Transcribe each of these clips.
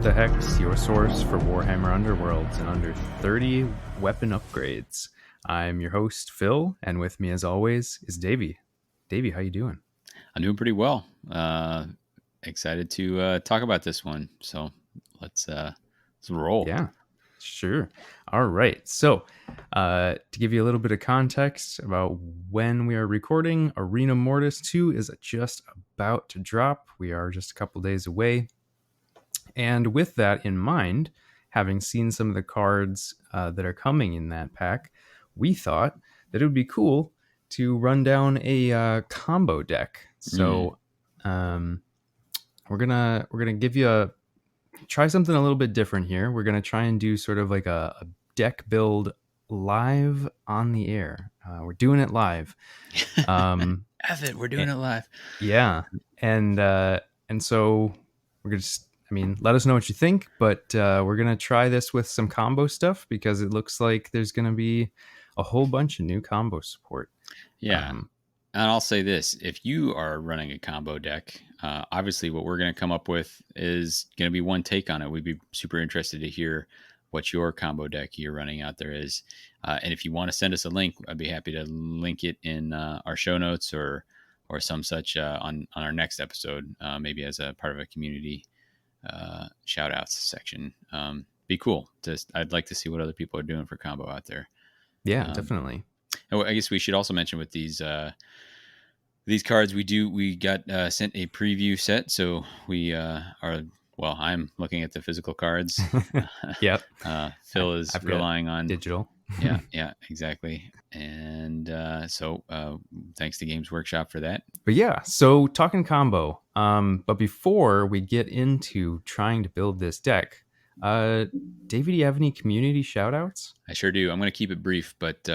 What the Heck's your source for Warhammer Underworlds and under 30 weapon upgrades. I'm your host, Phil, and with me as always is Davy. Davy, how you doing? I'm doing pretty well. Excited to talk about this one. So let's roll. Yeah, sure. All right. So, to give you a little bit of context about when we are recording, Arena Mortis 2 is just about to drop. We are just a couple days away. And with that in mind, having seen some of the cards that are coming in that pack, we thought that it would be cool to run down a combo deck. So we're gonna give you try something a little bit different here. We're gonna try and do sort of like a deck build live on the air. We're doing it live. F it, we're doing it live. Yeah, and so we're gonna just. I mean, let us know what you think, but we're going to try this with some combo stuff because it looks like there's going to be a whole bunch of new combo support. Yeah. And I'll say this. If you are running a combo deck, obviously what we're going to come up with is going to be one take on it. We'd be super interested to hear what your combo deck you're running out there is. And if you want to send us a link, I'd be happy to link it in our show notes or some such on our next episode, maybe as a part of a community shout outs section. Be cool. I'd like to see what other people are doing for combo out there. Yeah, definitely. I guess we should also mention with these cards, we got sent a preview set. So we I'm looking at the physical cards. Yep. Phil is relying on digital. yeah, exactly. And so thanks to Games Workshop for that. But yeah, so talking combo. But before we get into trying to build this deck, David, do you have any community shout outs? I sure do. I'm going to keep it brief, but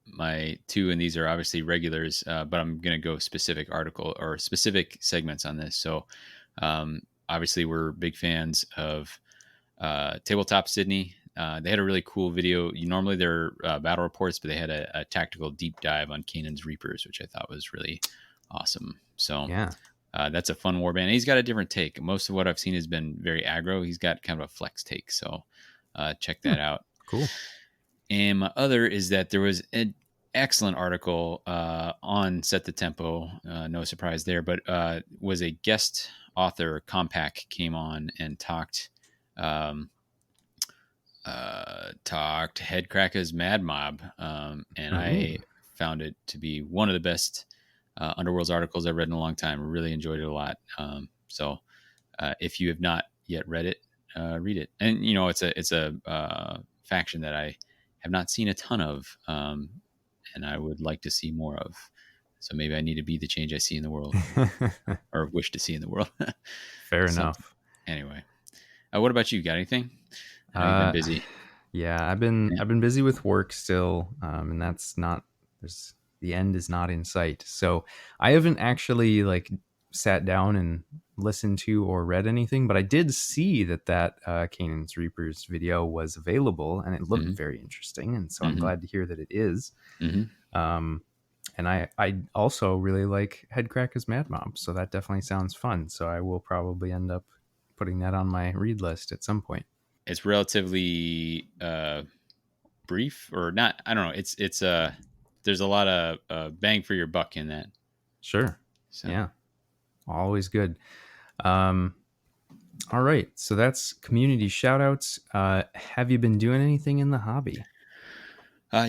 my two, and these are obviously regulars, but I'm going to go specific article or specific segments on this. So obviously we're big fans of Tabletop Sydney. They had a really cool video. Normally they're battle reports, but they had a tactical deep dive on Canaan's Reapers, which I thought was really awesome. So yeah, that's a fun warband. He's got a different take. Most of what I've seen has been very aggro. He's got kind of a flex take. So check that out. Cool. And my other is that there was an excellent article on Set the Tempo. No surprise there, but was a guest author, Compact, came on and talked Headcracker's Mad Mob, and I found it to be one of the best Underworlds articles I've read in a long time. I really enjoyed it a lot. So if you have not yet read it, read it. And it's a faction that I have not seen a ton of, and I would like to see more of. So maybe I need to be the change I see in the world, or wish to see in the world. Fair enough. Anyway, what about you? Got anything? I've been busy. Yeah, I've been busy with work still, and that's not. The end is not in sight. So I haven't actually sat down and listened to or read anything, but I did see that Canaan's Reapers video was available, and it looked very interesting, and so I'm glad to hear that it is. And I also really like Headcracker's Mad Mob, so that definitely sounds fun. So I will probably end up putting that on my read list at some point. It's relatively brief, or not. I don't know. It's there's a lot of bang for your buck in that. Sure. So. Yeah. Always good. All right. So that's community shout outs. Have you been doing anything in the hobby?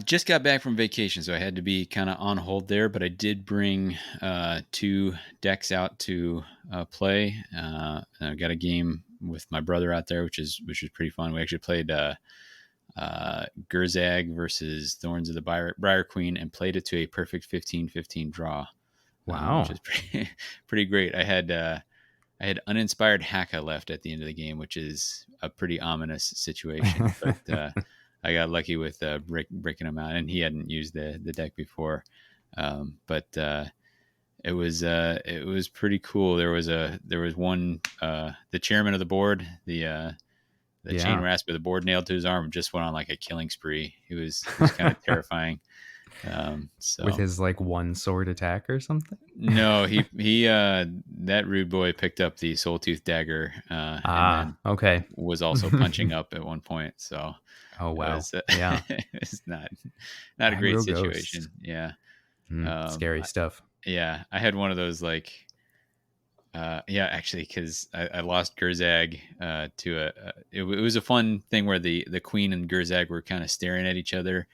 Just got back from vacation, so I had to be kind of on hold there, but I did bring 2 decks out to play. And I got a game with my brother out there, which is pretty fun. We actually played Gurzag versus Thorns of the Briar Queen and played it to a perfect 15-15 draw. Wow. Which is pretty great. I had uninspired Haka left at the end of the game, which is a pretty ominous situation, but I got lucky with breaking him out, and he hadn't used the deck before. But it was pretty cool. There was one, the chairman of the board, the chain rasp with the board nailed to his arm, just went on like a killing spree. He was kind of terrifying. With So his like one sword attack or something. no, he that rude boy picked up the soul tooth dagger, and Ah, then okay. was also punching up at one point. So Oh it wow. was Yeah. it's not a great Aggro ghosts. situation. Yeah. Scary stuff. Yeah, I had one of those like yeah, actually, because I lost Gerzag to it was a fun thing where the queen and Gerzag were kind of staring at each other,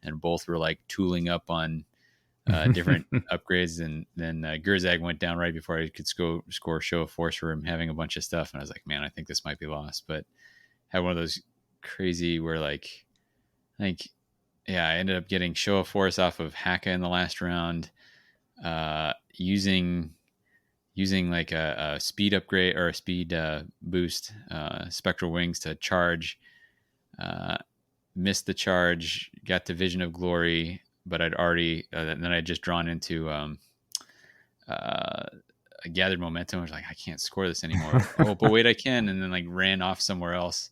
and both were like tooling up on different upgrades, and then Gerzag went down right before I could score show of force for him having a bunch of stuff, and I was like, man, I think this might be lost, but had one of those crazy where like yeah, I ended up getting show of force off of Haka in the last round, using like a speed upgrade or a speed boost, spectral wings to charge. Uh, Missed the charge, got the vision of glory, but I'd already then I just drawn into uh, I gathered momentum. I was like, I can't score this anymore. Oh, but wait, I can, and then like ran off somewhere else,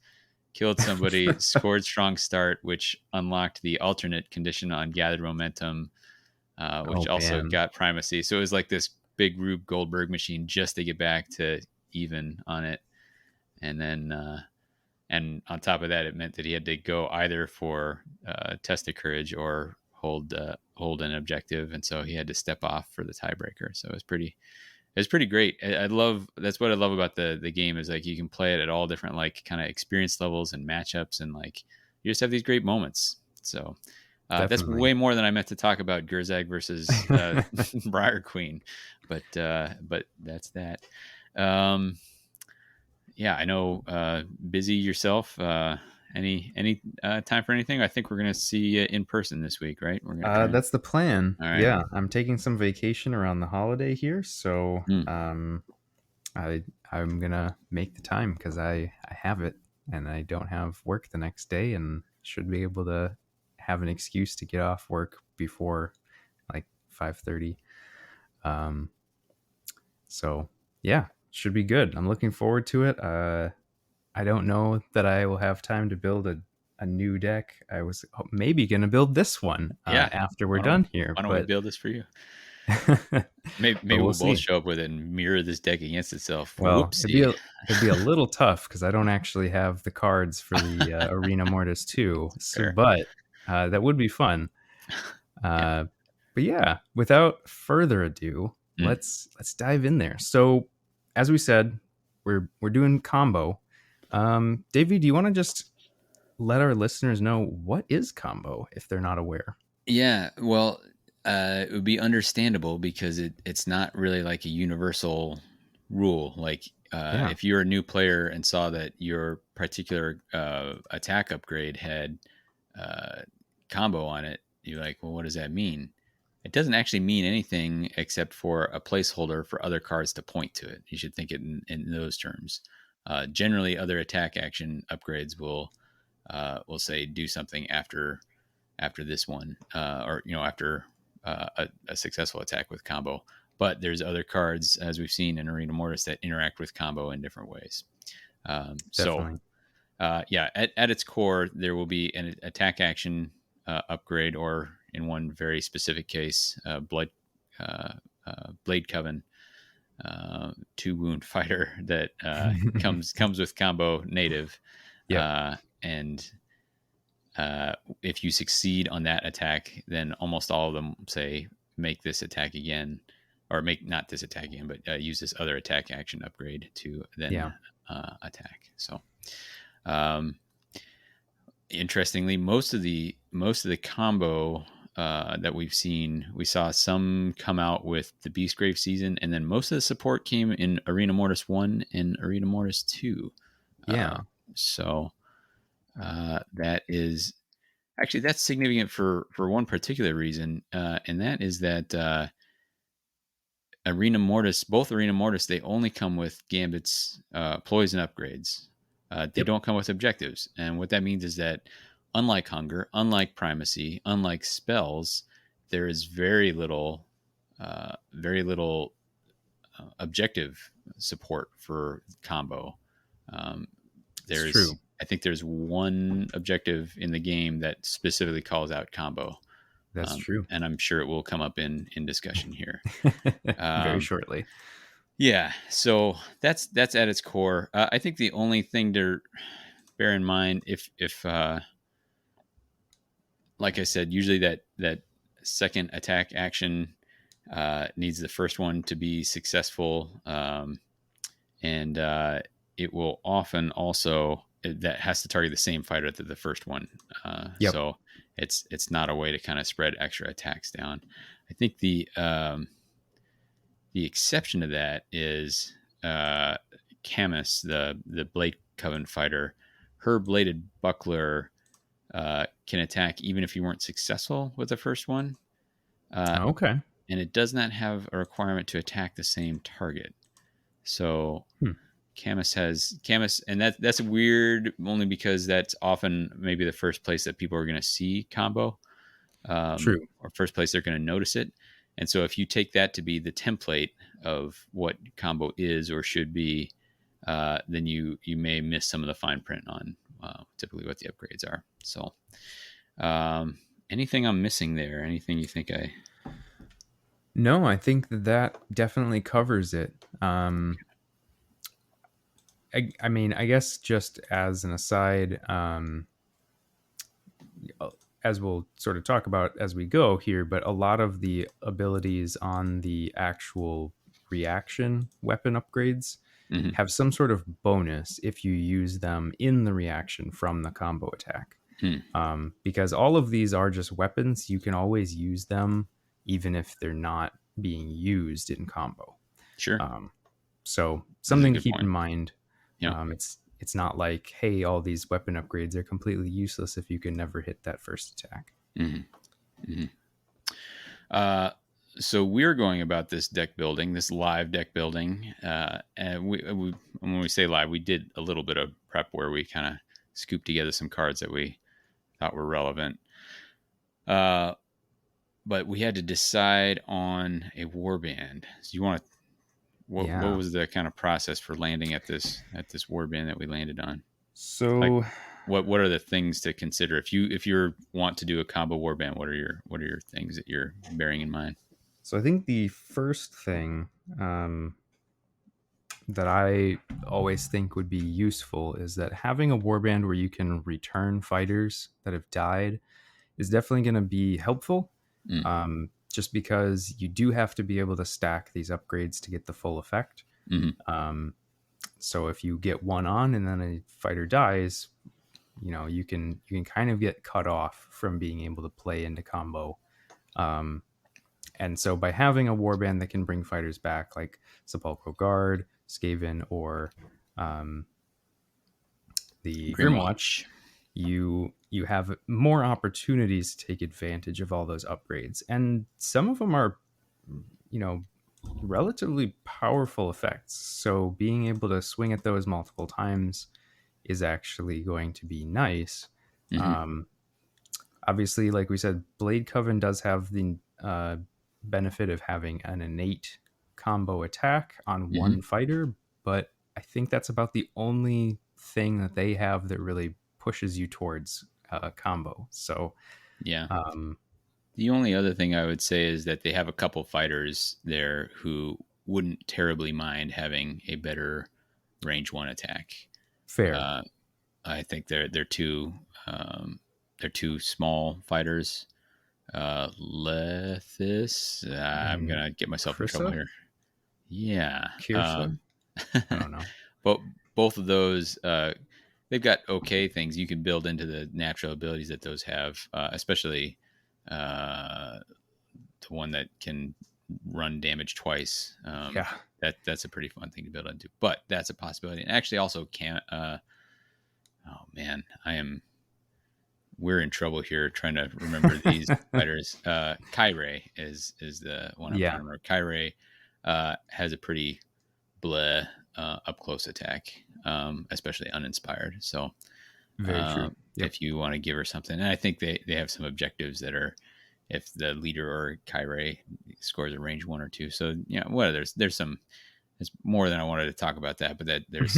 killed somebody, scored strong start, which unlocked the alternate condition on gathered momentum, which Oh also man. got primacy. So it was like this big Rube Goldberg machine just to get back to even on it. And then, and on top of that, it meant that he had to go either for test of courage or hold an objective, and so he had to step off for the tiebreaker. So it was pretty great. I love that's what I love about the game is like you can play it at all different like kind of experience levels and matchups, and like you just have these great moments. So that's Definitely. way more than I meant to talk about Gerzag versus Briar Queen, but that's that. Um, yeah, I know. Busy yourself. Any time for anything? I think we're gonna see you in person this week, right? We're gonna try. That's the plan. All right. Yeah, I'm taking some vacation around the holiday here, so Mm, I'm gonna make the time because I have it and I don't have work the next day and should be able to have an excuse to get off work before like 5:30. Um, so yeah, should be good. I'm looking forward to it. I don't know that I will have time to build a new deck. I was maybe going to build this one yeah. after we're Why don't done here, Why don't we but build this for you? Maybe we'll we'll both see. show up with it and mirror this deck against itself. Well, Whoopsie. it'd be a little tough because I don't actually have the cards for the Arena Mortis 2. So, Fair. but that would be fun. Yeah. Uh, but yeah, without further ado, Mm. let's dive in there. So, as we said, we're doing combo. Davey, do you want to just let our listeners know what is combo if they're not aware? Yeah. Well, it would be understandable because it's not really like a universal rule. Like Yeah, if you're a new player and saw that your particular attack upgrade had uh, combo on it, you're like, well, what does that mean? It doesn't actually mean anything except for a placeholder for other cards to point to it. You should think it in those terms. Generally, other attack action upgrades will say do something after this one, or after a successful attack with combo. But there's other cards, as we've seen in Arena Mortis, that interact with combo in different ways. So definitely. yeah, at its core, there will be an attack action upgrade, or in one very specific case, uh, blade coven, 2 wound fighter that comes with combo native, Yep. and if you succeed on that attack, then almost all of them say make this attack again, or make not this attack again, but use this other attack action upgrade to then Yeah. attack. So um, interestingly, most of the combo that we've seen, we saw some come out with the Beastgrave season, and then most of the support came in Arena Mortis 1 and Arena Mortis 2. Uh, Yeah. so that is actually that's significant for one particular reason, and that is that Arena Mortis, both Arena Mortis, they only come with gambits, ploys, and upgrades. They Yep. don't come with objectives, and what that means is that, unlike hunger, unlike primacy, unlike spells, there is very little objective support for combo. Um, It's there's, true. I think, there's one objective in the game that specifically calls out combo, That's true. And I'm sure it will come up in discussion here. Very Um, shortly. yeah, so that's at its core. I think the only thing to bear in mind, if like I said, usually that second attack action needs the first one to be successful, and it will often also that has to target the same fighter that the first one. Yep. So it's not a way to kind of spread extra attacks down. I think the exception to that is Camus, the Blade Coven fighter. Her bladed buckler can attack even if you weren't successful with the first one, uh, Okay. and it does not have a requirement to attack the same target. So Hmm. Camus, and that's weird only because that's often maybe the first place that people are going to see combo, True. or first place they're going to notice it. And so if you take that to be the template of what combo is or should be, then you may miss some of the fine print on typically what the upgrades are. So anything I'm missing there? Anything you think I? No, I think that definitely covers it. I mean, I guess just as an aside, as we'll sort of talk about as we go here, but a lot of the abilities on the actual reaction weapon upgrades Mm-hmm. have some sort of bonus if you use them in the reaction from the combo attack. Hmm. Because all of these are just weapons, you can always use them even if they're not being used in combo. Sure, Um, so that's a something to good keep in point. mind. Yeah. It's not like, hey, all these weapon upgrades are completely useless if you can never hit that first attack. Mm-hmm. Mm-hmm. Uh, so we're going about this deck building, this live deck building, and we when we say live, we did a little bit of prep where we kind of scooped together some cards that we thought were relevant. Uh, but we had to decide on a warband. So you want to what Yeah. was the kind of process for landing at this warband that we landed on? Like So what are the things to consider if you want to do a combo warband? What are your things that you're bearing in mind? I think the first thing that I always think would be useful is that having a warband where you can return fighters that have died is definitely going to be helpful. Mm, Just because you do have to be able to stack these upgrades to get the full effect. mm-hmm. Um, so if you get one on and then a fighter dies, you can kind of get cut off from being able to play into combo. Um, and so by having a warband that can bring fighters back, like Sepulchral Guard, Skaven, or um, the Grimwatch, Grimwatch. you have more opportunities to take advantage of all those upgrades, and some of them are, you know, relatively powerful effects. So being able to swing at those multiple times is actually going to be nice. Mm-hmm. Um, Obviously, like we said, Blade Coven does have the benefit of having an innate combo attack on Mm-hmm. one fighter, but I think that's about the only thing that they have that really pushes you towards combo. So, Yeah. um, The only other thing I would say is that they have a couple fighters there who wouldn't terribly mind having a better range one attack. fair. Uh, I think um, they're two small fighters. Lethis. I'm And gonna get myself in trouble Krissa, here. Yeah. Kirsha, I don't know. But both of those, they've got okay things you can build into the natural abilities that those have, especially uh, the one that can run damage twice. Yeah. That's a pretty fun thing to build into. But that's a possibility, and actually also can. Oh man, we're in trouble here trying to remember these fighters. Kyrie is the one I'm trying Yeah, to remember. Kyrie has a pretty bleh up close attack, especially uninspired. So very true. Yep. if you want to give her something, and I think they have some objectives that are if the leader or Kyrie scores a range one or two. So what there's some there's more than I wanted to talk about that, but that there's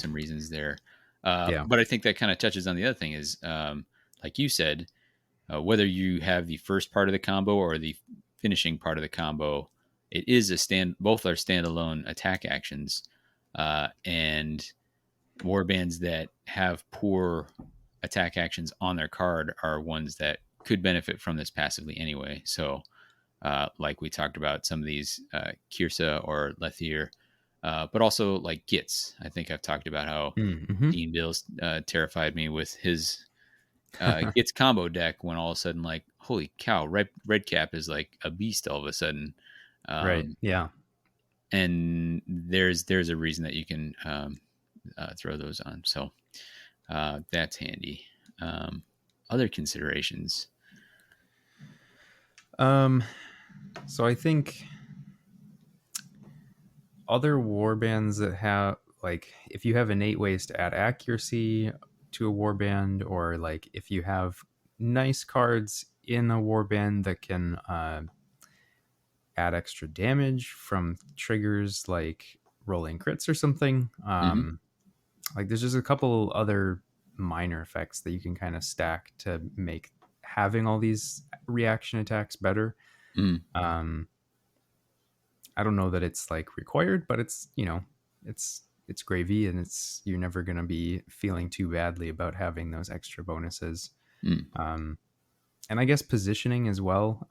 some reasons there. Yeah. But I think that kind of touches on the other thing is, like you said, whether you have the first part of the combo or the finishing part of the combo, it is a stand. Both are standalone attack actions, and warbands that have poor attack actions on their card are ones that could benefit from this passively anyway. So, like we talked about, some of these Kirsa or Lethier, but also like Gitz. I think I've talked about how Mm-hmm. Dean Bills terrified me with his Gitz combo deck when all of a sudden, like, holy cow, red cap is like a beast all of a sudden. Right. Um, Yeah. and there's a reason that you can throw those on. So that's handy. Other considerations. So I think other warbands that have like if you have innate ways to add accuracy to a warband, or like if you have nice cards in a warband that can add extra damage from triggers like rolling crits or something. Hmm. Like there's just a couple other minor effects that you can kind of stack to make having all these reaction attacks better. Mm, Um, I don't know that it's like required, but it's it's gravy, and it's you're never gonna be feeling too badly about having those extra bonuses. mm, Um, and I guess positioning as well.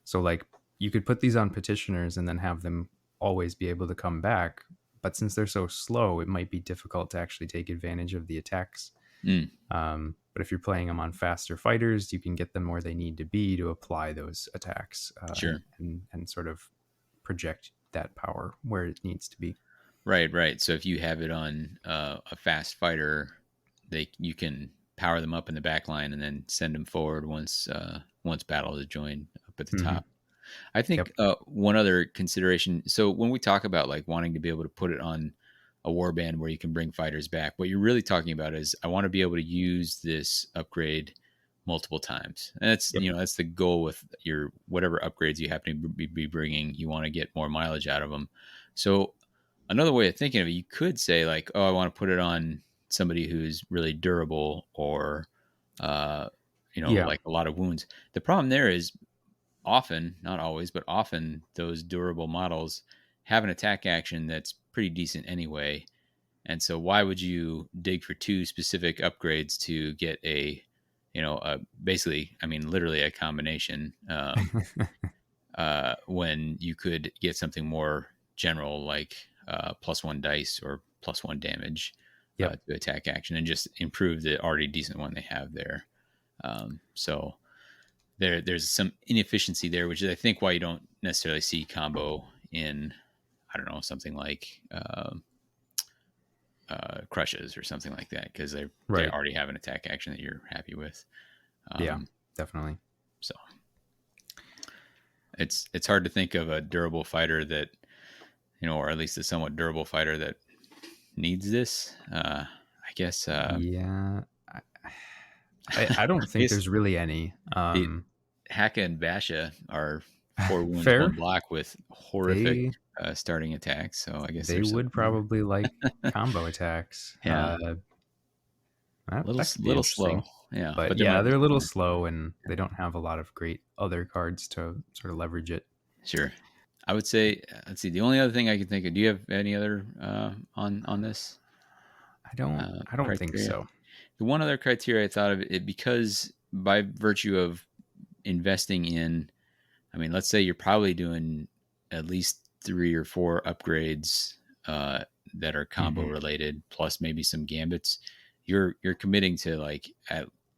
So like you could put these on petitioners and then have them always be able to come back. But since they're so slow, it might be difficult to actually take advantage of the attacks. mm, But if you're playing them on faster fighters, you can get them where they need to be to apply those attacks sure. and sort of project that power where it needs to be. Right. So if you have it on a fast fighter, you can power them up in the back line and then send them forward once battle is joined up at the Hmm. top. I Yep. think one other consideration. So when we talk about like wanting to be able to put it on a warband where you can bring fighters back, what you're really talking about is I want to be able to use this upgrade multiple times, and that's Yep. that's the goal with your whatever upgrades you happen to be bringing. You want to get more mileage out of them. So another way of thinking of it, you could say like, oh, I want to put it on somebody who's really durable or uh, Yeah. like a lot of wounds. The problem there is often, not always, but often those durable models have an attack action that's pretty decent anyway. And so why would you dig for two specific upgrades to get basically, I mean, literally a combination, when you could get something more general like +1 dice or +1 damage Yep. to attack action and just improve the already decent one they have there. So there's some inefficiency there, which is I think why you don't necessarily see combo in I don't know something like crushes or something like that because they Right. already have an attack action that you're happy with. Yeah. Um, Definitely. so it's hard to think of a durable fighter that or at least a somewhat durable fighter that needs this. I guess Yeah. I don't I think guess there's really any. the Haka and Basha are 4 wounds, one Fair. block with horrific They starting attacks. So I guess they there's would something there. probably like combo attacks. Yeah, That could be little slow. interesting. Yeah, But but there yeah, might be they're a little something slow, and they don't have a lot of great other cards to sort of leverage it. there. Sure. I would say, let's see. The only other thing I can think of. Do you have any other on this I don't think criteria? so. The one other criteria I thought of it because by virtue of investing in, I mean, let's say you're probably doing at least 3 or 4 upgrades that are combo Hmm. related, plus maybe some gambits. You're committing to like,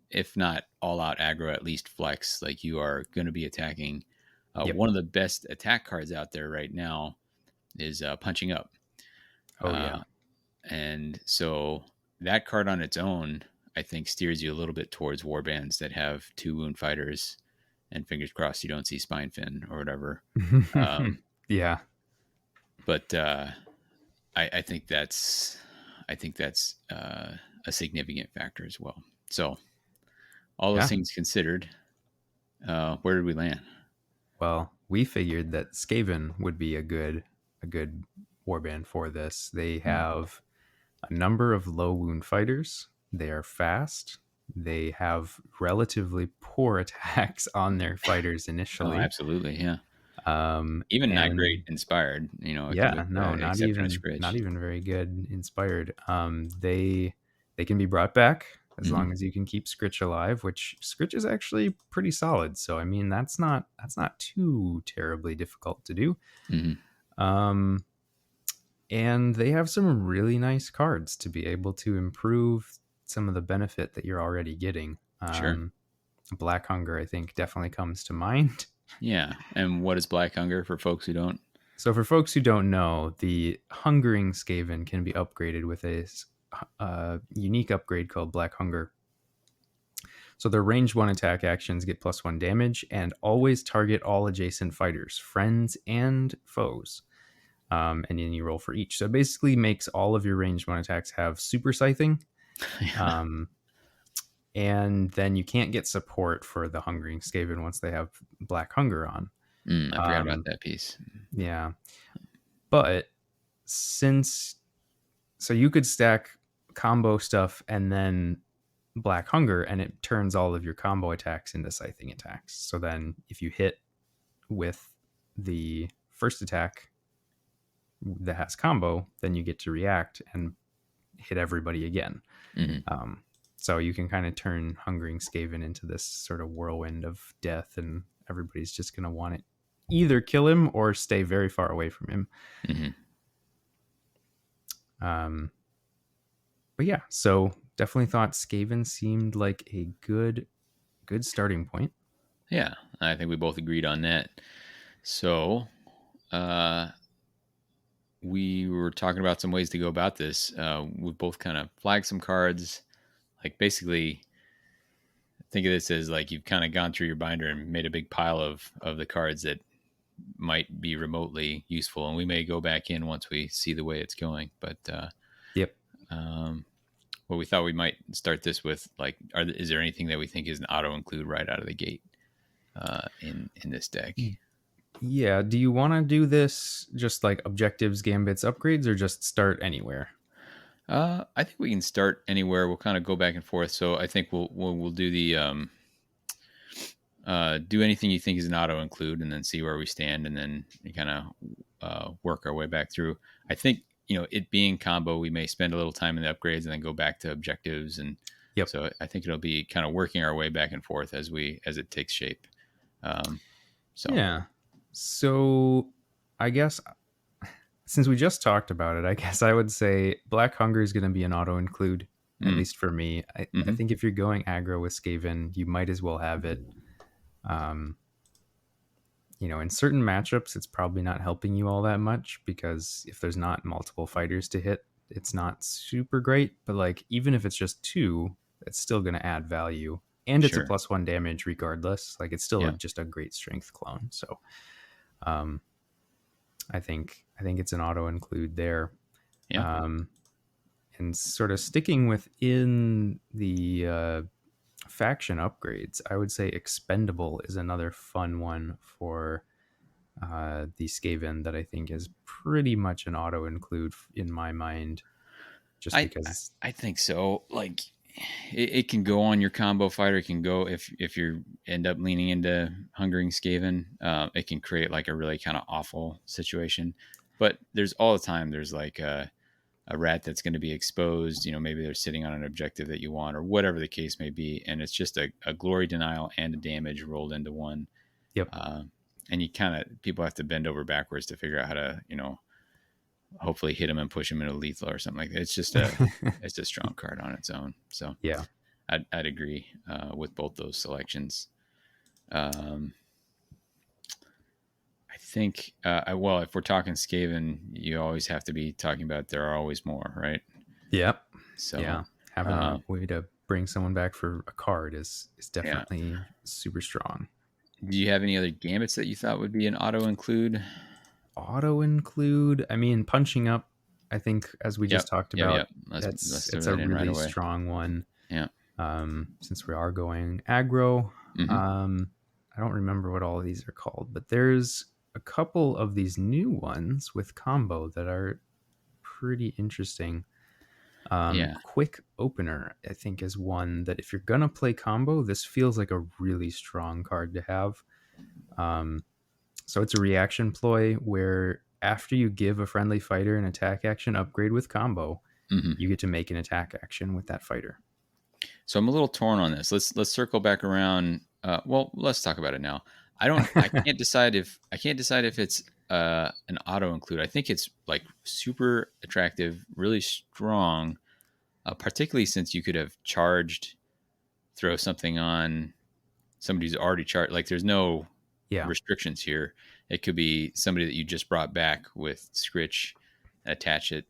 if not all out aggro, at least flex. Like you are going to be attacking. Yep. One of the best attack cards out there right now is punching up, Oh yeah. uh, and so that card on its own, I think, steers you a little bit towards warbands that have 2 wound fighters and fingers crossed you don't see Spinefin or whatever. Um, Yeah. but I think that's a significant factor as well. So all those Yeah. things considered, where did we land? Well, we figured that Skaven would be a good warband for this. They Hmm. have a number of low wound fighters. They are fast. they have relatively poor attacks on their fighters Oh, initially. absolutely. Yeah. Even not great And inspired, yeah, with no, except on a not scritch. even very good inspired. They can be brought back as Hmm. long as you can keep Scritch alive, which Scritch is actually pretty solid. So I mean, that's not too terribly difficult to do. Hmm. Um, and they have some really nice cards to be able to improve some of the benefit that you're already getting. Sure. Black Hunger, I think, definitely comes to mind. Yeah. And what is Black Hunger for folks who don't? So, for folks who don't know, the Hungering Skaven can be upgraded with a unique upgrade called Black Hunger. So, their range 1 attack actions get +1 damage and always target all adjacent fighters, friends, and foes. And then you roll for each. So, it basically makes all of your range 1 attacks have super scything. Yeah. Um, and then you can't get support for the Hungering Skaven once they have Black Hunger on. I forgot about Um, that piece. yeah. But since so you could stack combo stuff and then Black Hunger, and it turns all of your combo attacks into scything attacks. So then, if you hit with the first attack that has combo, then you get to react and hit everybody again. Hmm. Um, so you can kind of turn Hungering Skaven into this sort of whirlwind of death, and everybody's just going to want to either kill him or stay very far away from him. Hmm. Um, but yeah, so definitely thought Skaven seemed like a good starting point. Yeah. I think we both agreed on that. So, uh, we were talking about some ways to go about this. We've both kind of flagged some cards. Like, basically, think of this as like you've kind of gone through your binder and made a big pile of the cards that might be remotely useful, and we may go back in once we see the way it's going. But Yep. um, what we thought we might start this with, like, is there anything that we think is an auto include right out of the gate in this deck? Yeah. Do you want to do this just like objectives, gambits, upgrades, or just start anywhere? I think we can start anywhere. We'll kind of go back and forth. So I think we'll do the do anything you think is an auto include, and then see where we stand, and then kind of work our way back through. I think, it being combo, we may spend a little time in the upgrades and then go back to objectives, and Yep. so I think it'll be kind of working our way back and forth as it takes shape. Um, so Yeah. So I guess since we just talked about it, I guess I would say Black Hunger is going to be an auto include, at mm, least for me. I hmm think if you're going aggro with Skaven, you might as well have it. Um, in certain matchups, it's probably not helping you all that much because if there's not multiple fighters to hit, it's not super great. But like, even if it's just two, it's still going to add value. And it's a sure, +1 damage regardless. Like, it's still yeah, just a great strength clone. So, um, I think it's an auto include there. yeah, Um, and sort of sticking within the faction upgrades, I would say expendable is another fun one for the Skaven that I think is pretty much an auto include in my mind, just I because. I think so. Like, it can go on your combo fighter. It can go if you end up leaning into Hungering Skaven. It can create like a really kind of awful situation. But there's all the time there's like a rat that's going to be exposed. Maybe they're sitting on an objective that you want, or whatever the case may be, and it's just a glory denial and a damage rolled into one. Yep. Uh, and you kind of people have to bend over backwards to figure out how to hopefully hit him and push him into lethal or something like that. It's a strong card on its own. So Yeah. I'd agree with both those selections. Um, I think, well, if we're talking Skaven, you always have to be talking about there are always more, right? Yep. So, Yeah. Having uh, a way to bring someone back for a card is yeah. definitely super strong. Do you have any other gambits that you thought would be an auto include? Auto include, I mean, punching up, I think, as we just Yep, talked yep, about, yep. Let's throw it's a that in right really away. strong one. Yeah. Since we are going aggro. Hmm. I don't remember what all of these are called, but there's a couple of these new ones with combo that are pretty interesting. Yeah. Quick Opener, I think, is one that if you're gonna play combo, this feels like a really strong card to have. Um, so it's a reaction ploy where after you give a friendly fighter an attack action upgrade with combo, Hmm. you get to make an attack action with that fighter. So I'm a little torn on this. Let's circle back around. Well, let's talk about it now. I can't decide if it's an auto include. I think it's like super attractive, really strong, particularly since you could have charged, throw something on somebody who's already charged. Like there's no Yeah. restrictions here. It could be somebody that you just brought back with Scritch, attach it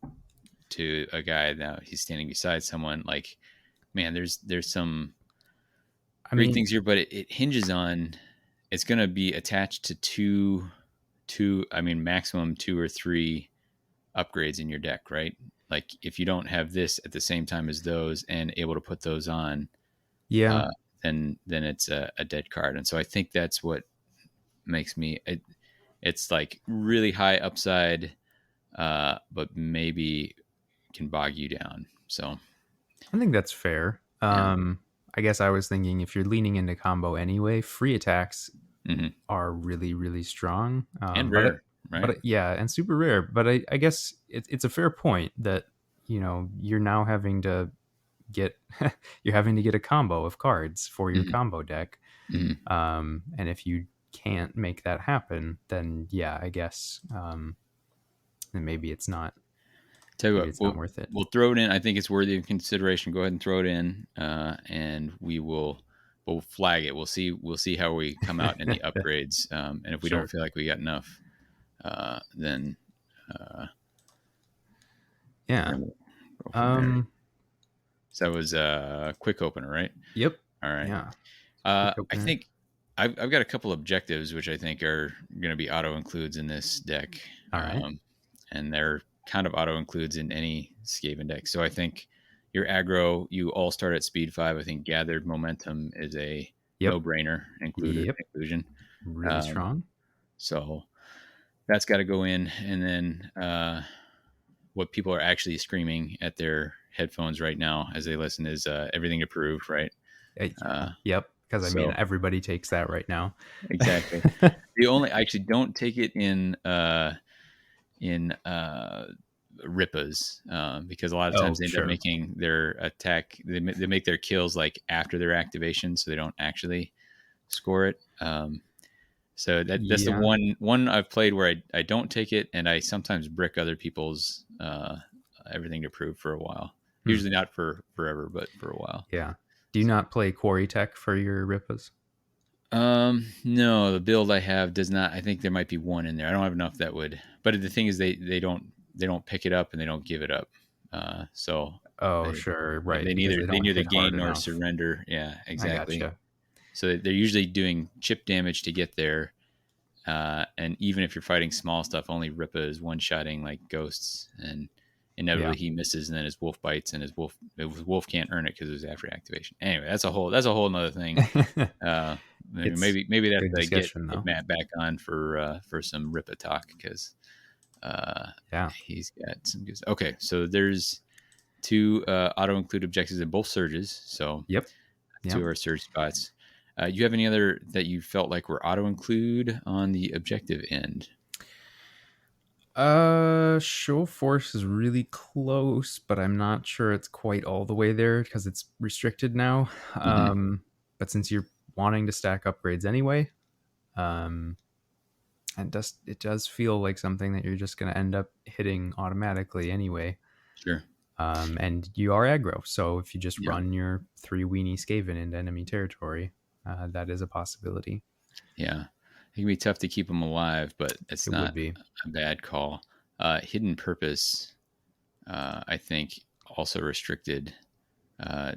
to a guy now he's standing beside someone. Like, man, there's some I great mean, things here, but it hinges on it's going to be attached to I mean, maximum 2 or 3 upgrades in your deck, right? Like if you don't have this at the same time as those and able to put those on, yeah. uh, then it's a dead card. And so I think that's what makes it's like really high upside, but maybe can bog you down. So I think that's fair. yeah. I guess I was thinking if you're leaning into combo anyway, free attacks Hmm. are really, really strong. And rare, right? Yeah, and super rare. But I guess it's a fair point that you're now having to get you're having to get a combo of cards for your Hmm. combo deck. Hmm. And if you can't make that happen, then yeah, I guess then Tell you maybe what, it's not worth it. we'll throw it in. I think it's worthy of consideration. Go ahead and throw it in, and we'll flag it. We'll see how we come out in the upgrades. And if we don't Sure. feel like we got enough, then Yeah. then we'll go from there. Um. So that was a quick opener, right? Yep. All right. Yeah. Quick I opener. think I've got a couple objectives which I think are going to be auto includes in this deck, All right. and they're kind of auto includes in any Skaven deck. So I think your aggro, you all start at speed 5. I think gathered momentum is a no Yep. brainer Yep. inclusion. Really Um, strong. so that's got to go in, and then what people are actually screaming at their headphones right now as they listen is everything approved, right? Uh, Yep. Because I mean, so everybody takes that right now. exactly. The only I actually don't take it in Rippas, because a lot of times Oh, they end up sure. making their attack. They make their kills like after their activation, so they don't actually score it. So that's the Yeah. one I've played where I don't take it, and I sometimes brick other people's everything to prove for a while. Hmm. Usually not for forever, but for a while. Yeah. Do you So not play Quarry Tech for your Rippas? no, the build I have does not. I think there might be one in there. I don't have enough that would. But the thing is, they don't pick it up and they don't give it up. So Oh, they sure. yeah, Right. Because they they don't neither hit hard gain nor enough. surrender. Yeah, I exactly. gotcha. So they're usually doing chip damage to get there. And even if you're fighting small stuff, only Rippa is one-shotting like ghosts, and Yeah. inevitably he misses, and then his wolf bites, and his wolf can't earn it because it was after activation. Anyway, that's a whole another thing. Uh, It's maybe that's good a get discussion, though. Matt back on for some Rippa talk, because Yeah. he's got some good. Okay, so there's 2 auto include objectives in both surges, so Yep. 2 Yep. are surge spots. You have any other that you felt like were auto include on the objective end? Show Force is really close, but I'm not sure it's quite all the way there because it's restricted now. Hmm. But since you're wanting to stack upgrades anyway, um, and it does feel like something that you're just going to end up hitting automatically anyway. Sure. And you are aggro, so if you just Yeah. run your 3 weenie Skaven into enemy territory, that is a possibility. Yeah. It can be tough to keep them alive, but it's It would not be. a bad call. Hidden purpose, I think, also restricted,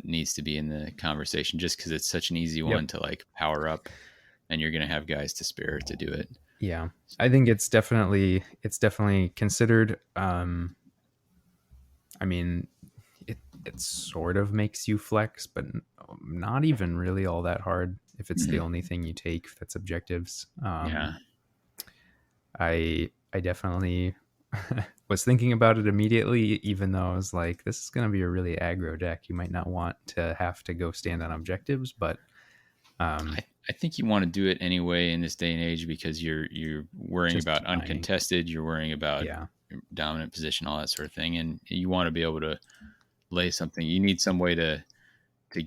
needs to be in the conversation, just because it's such an easy one Yep. to like power up, and you're going to have guys to spare to do it. Yeah. I So, think it's definitely considered. I mean, it sort of makes you flex, but not even really all that hard if it's the mhm. only thing you take that's objectives. Yeah. I definitely Was thinking about it immediately, even though I was like, this is going to be a really aggro deck. You might not want to have to go stand on objectives, but um, I think you want to do it anyway in this day and age because you're worrying just about denying. uncontested, you're worrying about Yeah. dominant position, all that sort of thing, and you want to be able to lay something. You need some way to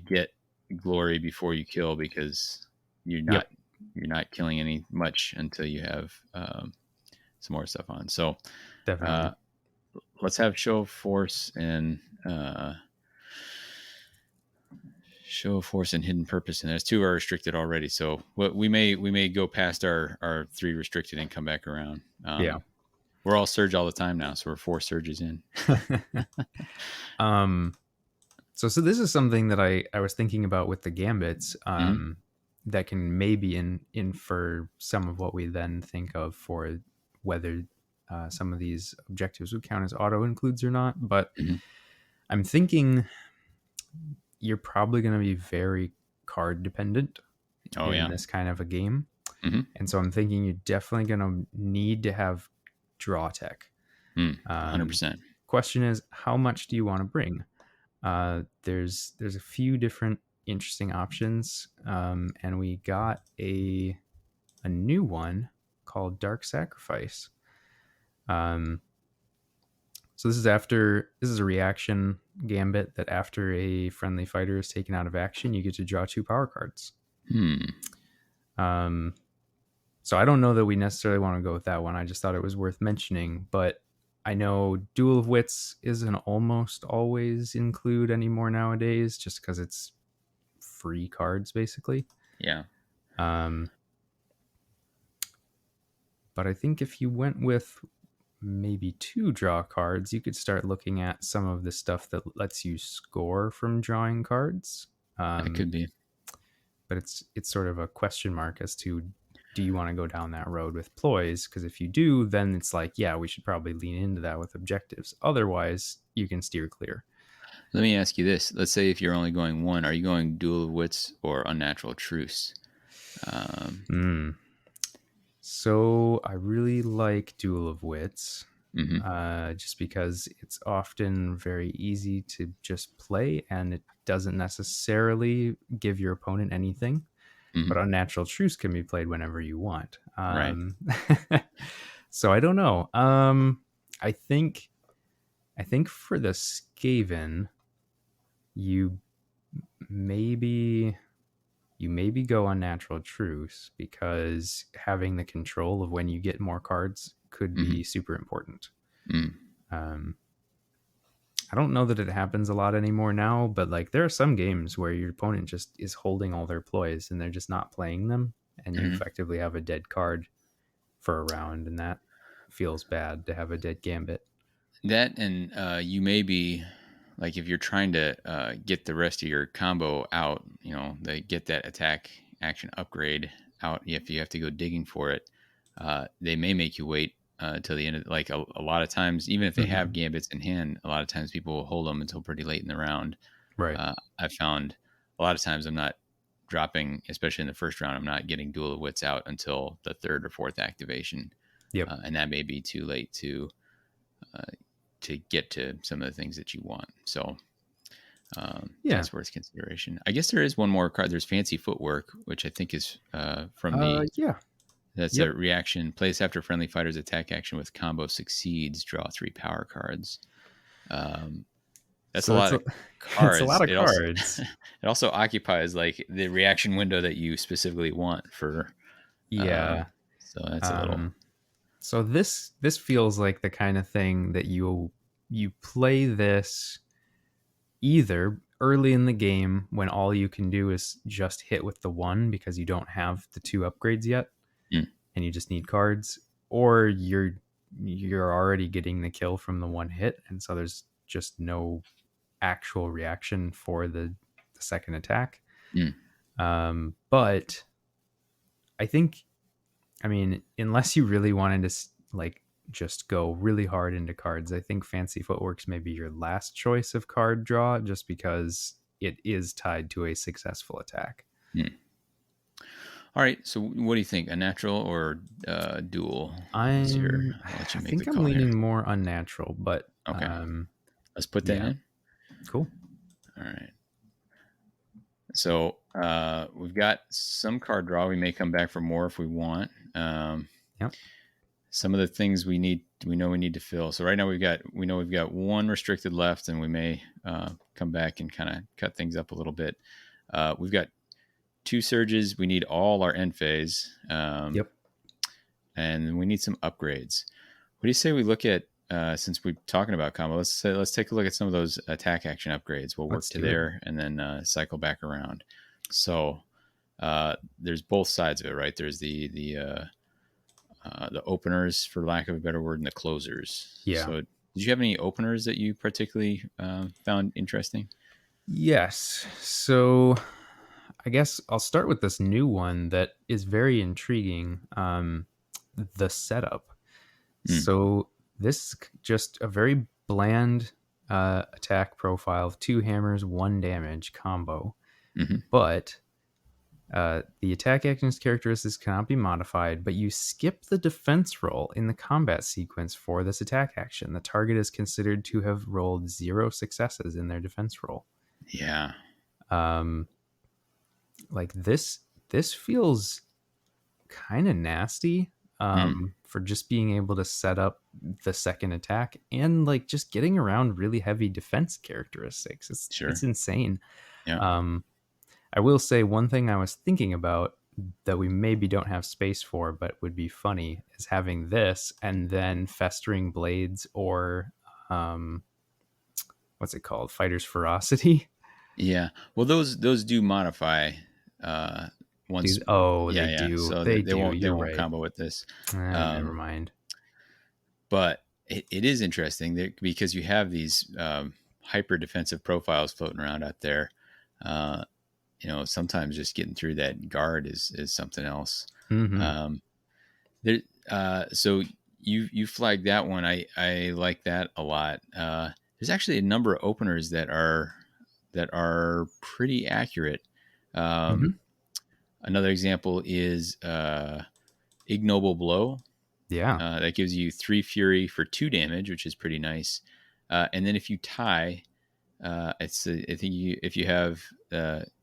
get glory before you kill because you're Yep. not you're not killing any much until you have some more stuff on. So uh, Definitely. let's have show of force and show of force and hidden purpose, and there's two are restricted already. So what we may go past our three restricted and come back around. Yeah. We're all surge all the time now, so we're four surges in. um, so this is something that I was thinking about with the gambits. Mm-hmm. That can maybe infer some of what we then think of for whether some of these objectives would count as auto includes or not. But Mm-hmm. I'm thinking you're probably going to be very card dependent Oh in yeah. this kind of a game. Mm-hmm. And so I'm thinking you're definitely going to need to have draw tech. 100%. Question is, how much do you want to bring? There's a few different interesting options, and we got a new one called Dark Sacrifice. Um, so this is a reaction gambit that after a friendly fighter is taken out of action, you get to draw 2 power cards. Hmm. Um, so I don't know that we necessarily want to go with that one. I just thought it was worth mentioning, but I know Duel of Wits isn't almost always include anymore nowadays, just because it's free cards basically. Yeah. Um, but I think if you went with maybe 2 draw cards, you could start looking at some of the stuff that lets you score from drawing cards. That Um, could be. but it's sort of a question mark as to, do you want to go down that road with ploys? Because if you do, then it's like, yeah, we should probably lean into that with objectives. Otherwise, you can steer clear. Let me ask you this. Let's say if you're only going one, are you going Duel of Wits or Unnatural Truce? Um, Mm. So I really like Duel of Wits, mm-hmm. just because it's often very easy to just play and it doesn't necessarily give your opponent anything. Mm-hmm. But Unnatural Truce can be played whenever you want. Right. So I don't know. I think for the Skaven, you maybe go Unnatural Truce because having the control of when you get more cards could Mm-hmm. be super important. Mm. Um, I don't know that it happens a lot anymore now, but like there are some games where your opponent just is holding all their ploys and they're just not playing them, and you Mm-hmm. effectively have a dead card for a round, and that feels bad to have a dead gambit. That and you may be like if you're trying to get the rest of your combo out, they get that attack action upgrade out. If you have to go digging for it, they may make you wait till the end of like a lot of times, even if they have Mm-hmm. gambits in hand, a lot of times people will hold them until pretty late in the round. Right. I found a lot of times I'm not dropping, especially in the first round, I'm not getting Duel of Wits out until the third or fourth activation, Yep. and that may be too late uh, to get to some of the things that you want. So Yeah. that's worth consideration. I guess there is one more card. There's Fancy Footwork, which I think is from the. Yeah. That's Yep. a reaction. Place after friendly fighter's attack action with combo succeeds. Draw 3 power cards. Um, that's a So lot of it's a lot cards. of It also cards. it also occupies like the reaction window that you specifically want for. Uh, Yeah. so that's a little. Um, so this feels like the kind of thing that you play this either early in the game when all you can do is just hit with the one because you don't have the 2 upgrades yet Mm, and you just need cards, or you're already getting the kill from the one hit, and so there's just no actual reaction for the second attack. mm, But I think, I mean, unless you really wanted to like just go really hard into cards, I think Fancy Footworks may be your last choice of card draw, just because it is tied to a successful attack. mm. All right. So what do you think? A natural or dual? I'll let I you make the think I'm call here. leaning more unnatural, but Okay. Let's put that yeah, in. cool. All right. So we've got some card draw. We may come back for more if we want. Yep. Some of the things we know we need to fill. So right now we know we've got one restricted left, and we may come back and kind of cut things up a little bit. We've got two surges. We need all our end phase, Yep. and we need some upgrades. What do you say we look at? Since we're talking about combo, let's take a look at some of those attack action upgrades. We'll work Let's to do it. there and then cycle back around. So there's both sides of it, right? There's the openers, for lack of a better word, and the closers. Yeah. So, did you have any openers that you particularly found interesting? Yes. So I guess I'll start with this new one that is very intriguing. The setup. Mm, So this is just a very bland attack profile of 2 hammers, 1 damage combo, mm-hmm. but the attack action's characteristics cannot be modified, but you skip the defense roll in the combat sequence for this attack action. The target is considered to have rolled 0 successes in their defense roll. Yeah. Um, like this feels kind of nasty Mm, for just being able to set up the second attack and like just getting around really heavy defense characteristics. It's sure. insane. Yeah. Um, I will say one thing I was thinking about that we maybe don't have space for, but would be funny, is having this and then festering blades or what's it called, fighter's ferocity. Yeah. Well, those do modify uh, once. Oh, Yeah, they yeah. do. So They they do. won't You're right. combo with this. Never Um, mind. but it is interesting because you have these hyper defensive profiles floating around out there. Uh, sometimes just getting through that guard is something else. Mm-hmm. Um, there, so you flagged that one. I like that a lot. There's actually a number of openers that are pretty accurate. Mm-hmm. Another example is Ignoble Blow. Yeah. That gives you 3 fury for 2 damage, which is pretty nice. And then if you tie, I think if you have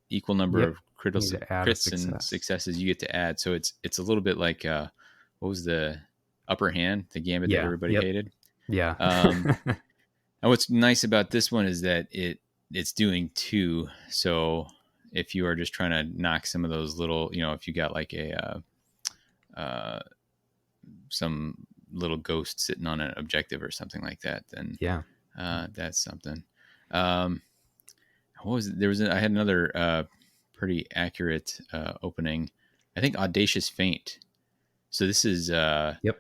equal number Yep. of You need to add a crits and success. successes, you get to add. So it's a little bit like what was the upper hand, the gambit that Yeah. everybody Yep. hated. Yeah. Um, and what's nice about this one is that it's doing 2. So if you are just trying to knock some of those little, if you got like uh, some little ghost sitting on an objective or something like that, then Yeah. that's something. Um, what was it? I had another pretty accurate opening. I think Audacious Feint. So this is Yep.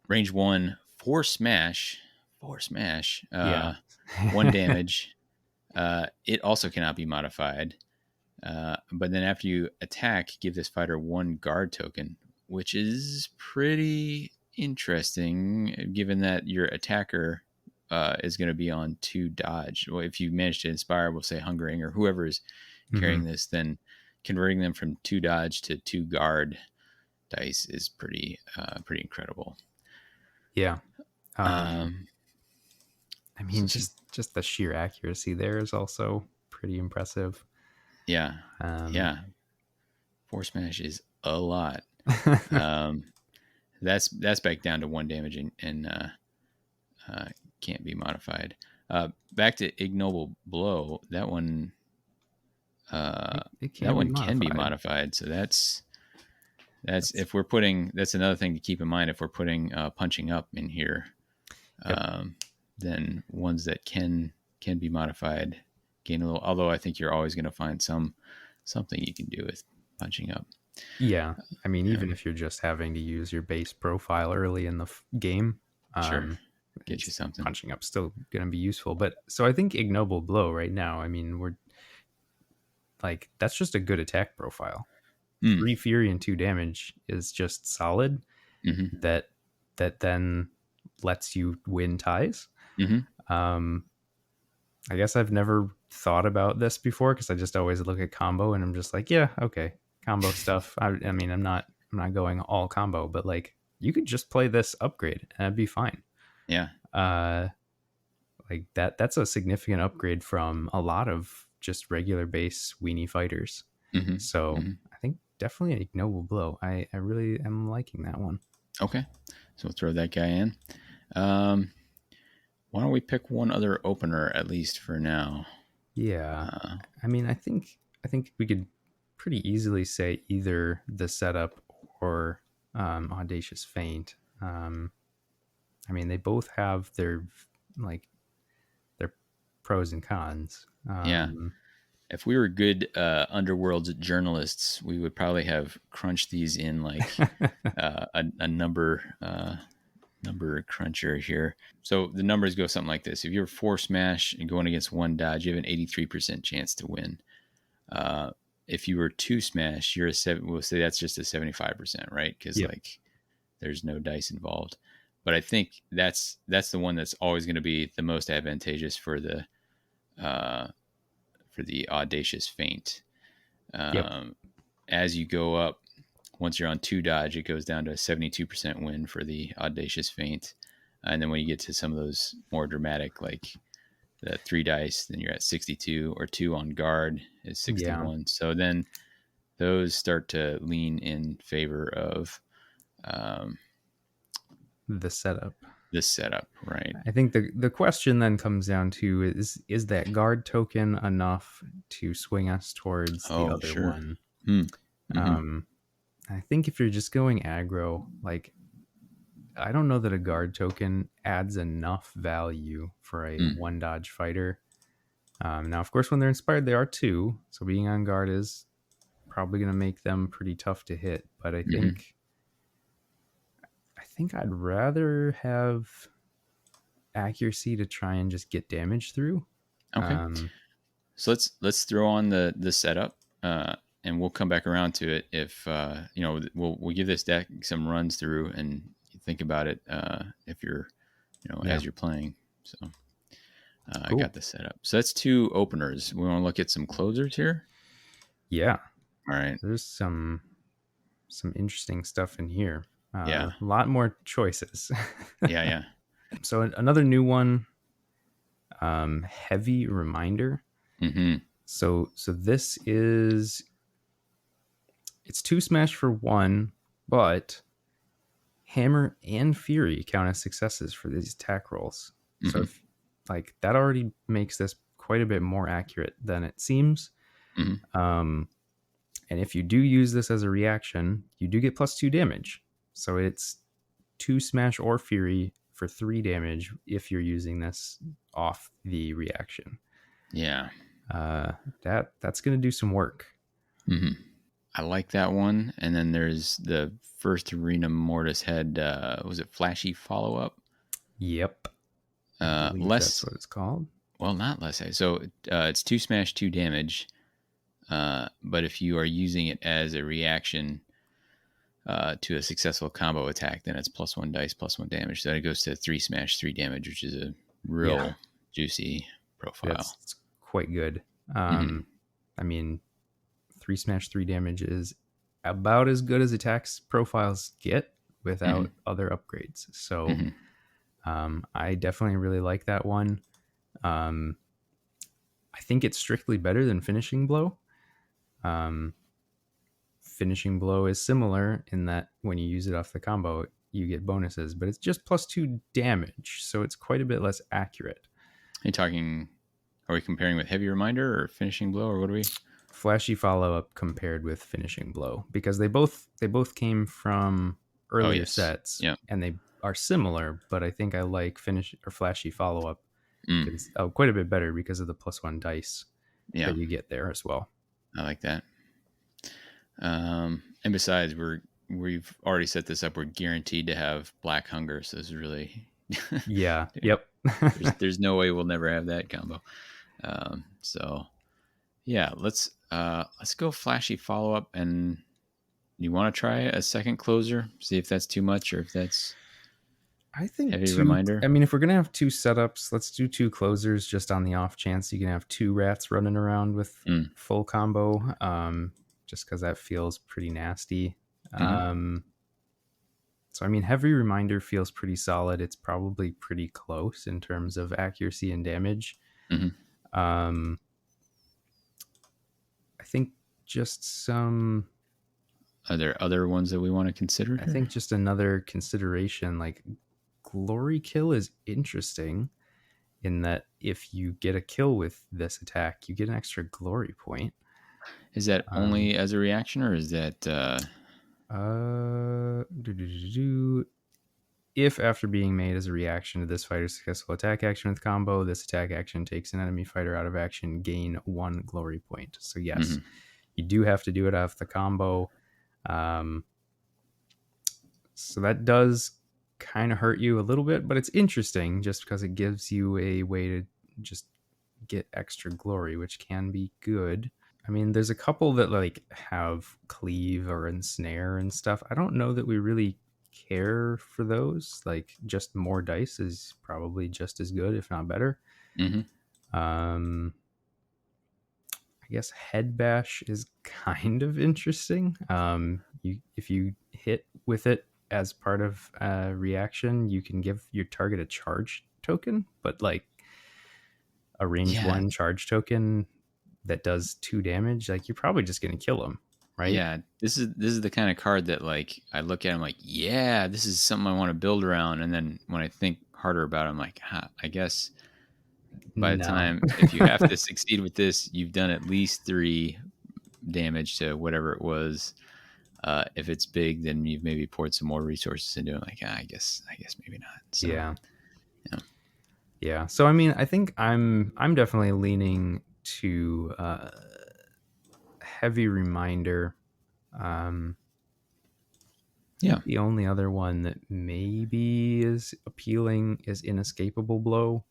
range 1, 4 smash, Yeah. 1 damage. It also cannot be modified. But then after you attack, give this fighter 1 guard token, which is pretty interesting given that your attacker is going to be on 2 dodge. Well, if you manage to inspire, we'll say Hungering or whoever is Mm-hmm. carrying this, then converting them from 2 dodge to 2 guard dice is pretty incredible. Yeah. Um, I so mean, just the sheer accuracy there is also pretty impressive. yeah, Um, yeah, 4 smash is a lot. Um, that's back down to 1 damage and can't be modified. Back to Ignoble Blow. That one it that can be one can be modified. modified. So that's That's, if we're putting, that's another thing to keep in mind if we're putting punching up in here. yep. Then ones that can be modified gain a little. Although I think you're always going to find something you can do with punching up. Yeah. I mean, Yeah, even if you're just having to use your base profile early in the game, sure, um, get you it's something. punching up still going to be useful. But so I think Ignoble Blow right now, I mean, we're like, that's just a good attack profile. Mm, 3 fury and 2 damage is just solid. mm-hmm, That then lets you win ties. mm-hmm. Um, I guess I've never thought about this before because I just always look at combo and I'm just like, yeah, okay. combo stuff. I mean, I'm not going all combo, but like you could just play this upgrade and it'd be fine. Yeah. Uh, like that's a significant upgrade from a lot of just regular base weenie fighters. Hmm. So Hmm. I think definitely an ignoble blow. I really am liking that one. Okay. So we'll throw that guy in. Um, why don't we pick one other opener at least for now? Yeah. Uh, I mean, I think we could pretty easily say either the setup or audacious feint. I mean, they both have their like their pros and cons. yeah. If we were good underworld journalists, we would probably have crunched these in like a number cruncher here. So the numbers go something like this: if you're four smash and going against one dodge, you have an 83% chance to win. Uh, if you were two smash, you're a seven. We'll say that's just a 75%, right? Because Yep. like there's no dice involved. But I think that's the one that's always going to be the most advantageous uh, for the audacious feint. Yep. Um, as you go up, once you're on two dodge, it goes down to a 72% win for the audacious feint. And then when you get to some of those more dramatic, like the three dice, then you're at 62, or two on guard is Yeah. 61. So then those start to lean in favor of um, The setup. this setup, right? I think the question then comes down to is that guard token enough to swing us towards the Oh, other sure. one? Mm-hmm. Um, I think if you're just going aggro, like I don't know that a guard token adds enough value for a Mm. one dodge fighter. Now, of course, when they're inspired, they are two, so being on guard is probably going to make them pretty tough to hit. But I Mm-hmm. think I'd rather have accuracy to try and just get damage through. Okay. Um, So let's throw on the setup, and we'll come back around to it if we'll give this deck some runs through and think about it if you're yeah, as you're playing. So I cool. got the setup. So that's two openers. We want to look at some closers here. Yeah, All right. there's some interesting stuff in here. Yeah. A lot more choices. Yeah. Yeah. So another new one, heavy reminder. Mm-hmm. So this is it's two smash for one, but hammer and fury count as successes for these attack rolls. So Mm-hmm. if like that already makes this quite a bit more accurate than it seems. Mm-hmm. Um, and if you do use this as a reaction, you do get plus 2 damage. So it's 2 smash or fury for 3 damage if you're using this off the reaction. Yeah. That's going to do some work. Mm-hmm. I like that one. And then there's the first Arena Mortis had was it flashy follow up? Yep. I believe that's Less what it's called. Well, not less. So it's two smash, two damage. But if you are using it as a reaction to a successful combo attack, then it's plus one dice, plus one damage. So it goes to three smash, three damage, which is a Yeah, real juicy profile. it's quite good. Mm-hmm. I mean, 3 smash 3 damage is about as good as attacks profiles get Mm-hmm. without other upgrades. So Mm-hmm. I definitely really like that one. Um, I think it's strictly better than finishing blow. Um, finishing blow is similar in that when you use it off the combo, you get bonuses, but it's just plus 2 damage, so it's quite a bit less accurate. Are you talking? Are we comparing with heavy reminder or finishing blow, or what are we? Flashy follow up compared with finishing blow because they both came from Oh earlier yes, sets yeah, and they are similar, but I think I like finish or flashy follow up mm, quite a bit better because of the plus 1 dice yeah. that you get there as well. I like that. And besides, we've already set this up. We're guaranteed to have black hunger, so this is really Yeah. Yep. there's no way we'll never have that combo. So yeah, let's go flashy follow up. And you want to try a second closer, see if that's too much or if that's I think heavy two. reminder. I mean, if we're gonna have two setups, let's do two closers just on the off chance you can have two rats running around with Mm, full combo. just because that feels pretty nasty. Hmm. So I mean, Heavy Reminder feels pretty solid. It's probably pretty close in terms of accuracy and damage. Hmm. Um, I think just some. Are there other ones that we want to consider I here? think just another consideration, like Glory Kill is interesting in that if you get a kill with this attack, you get an extra glory point. Is that Um, only as a reaction, or is that if after being made as a reaction to this fighter's successful attack action with combo, this attack action takes an enemy fighter out of action, gain 1 glory point. So yes, mhm. you do have to do it off the combo. Um, so that does kind of hurt you a little bit, but it's interesting just because it gives you a way to just get extra glory, which can be good. I mean, there's a couple that like have cleave or ensnare and stuff. I don't know that we really care for those. Like, just more dice is probably just as good, if not better. Mhm. Um, I guess head bash is kind of interesting. If you hit with it as part of a reaction, you can give your target a charge token, but like a range Yeah, one charge token that does 2 damage, like you're probably just gonna kill him, right? yeah. This is the kind of card that like I look at. I'm like, yeah, this is something I want to build around. And then when I think harder about it, I'm like, huh, I guess by the No. time if you have to succeed with this, you've done at least 3 damage to whatever it was. If it's big, then you've maybe poured some more resources into it. Like, I guess maybe not. So, Yeah. yeah. Yeah. So I mean, I think I'm definitely leaning to heavy reminder. I Yeah. think the only other one that maybe is appealing is Inescapable Blow.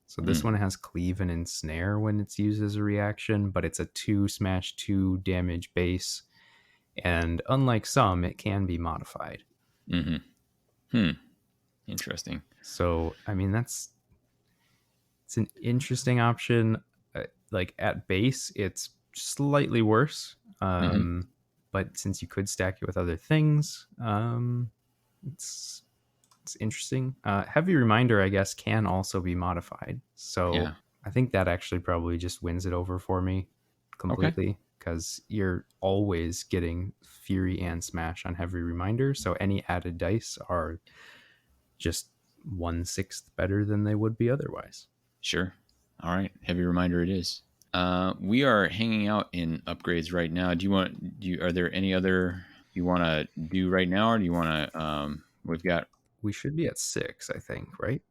So this Mm, one has cleave and ensnare when it's used as a reaction, but it's a 2 smash 2 damage base. And unlike some, it can be modified. mm-hmm. Hmm. Interesting. So I mean, it's an interesting option. Like at base, it's slightly worse. Mm-hmm. But since you could stack it with other things, it's it's interesting. Heavy Reminder, I guess, can also be modified. So Yeah. I think that actually probably just wins it over for me Okay. completely because you're always getting Fury and Smash on Heavy Reminder. So any added dice are just 1/6 better than they would be otherwise. Sure. All right. Heavy reminder it is. We are hanging out in upgrades right now. Are there any other you want to do right now, or do you want to, we've got, We should be at 6, I think, right?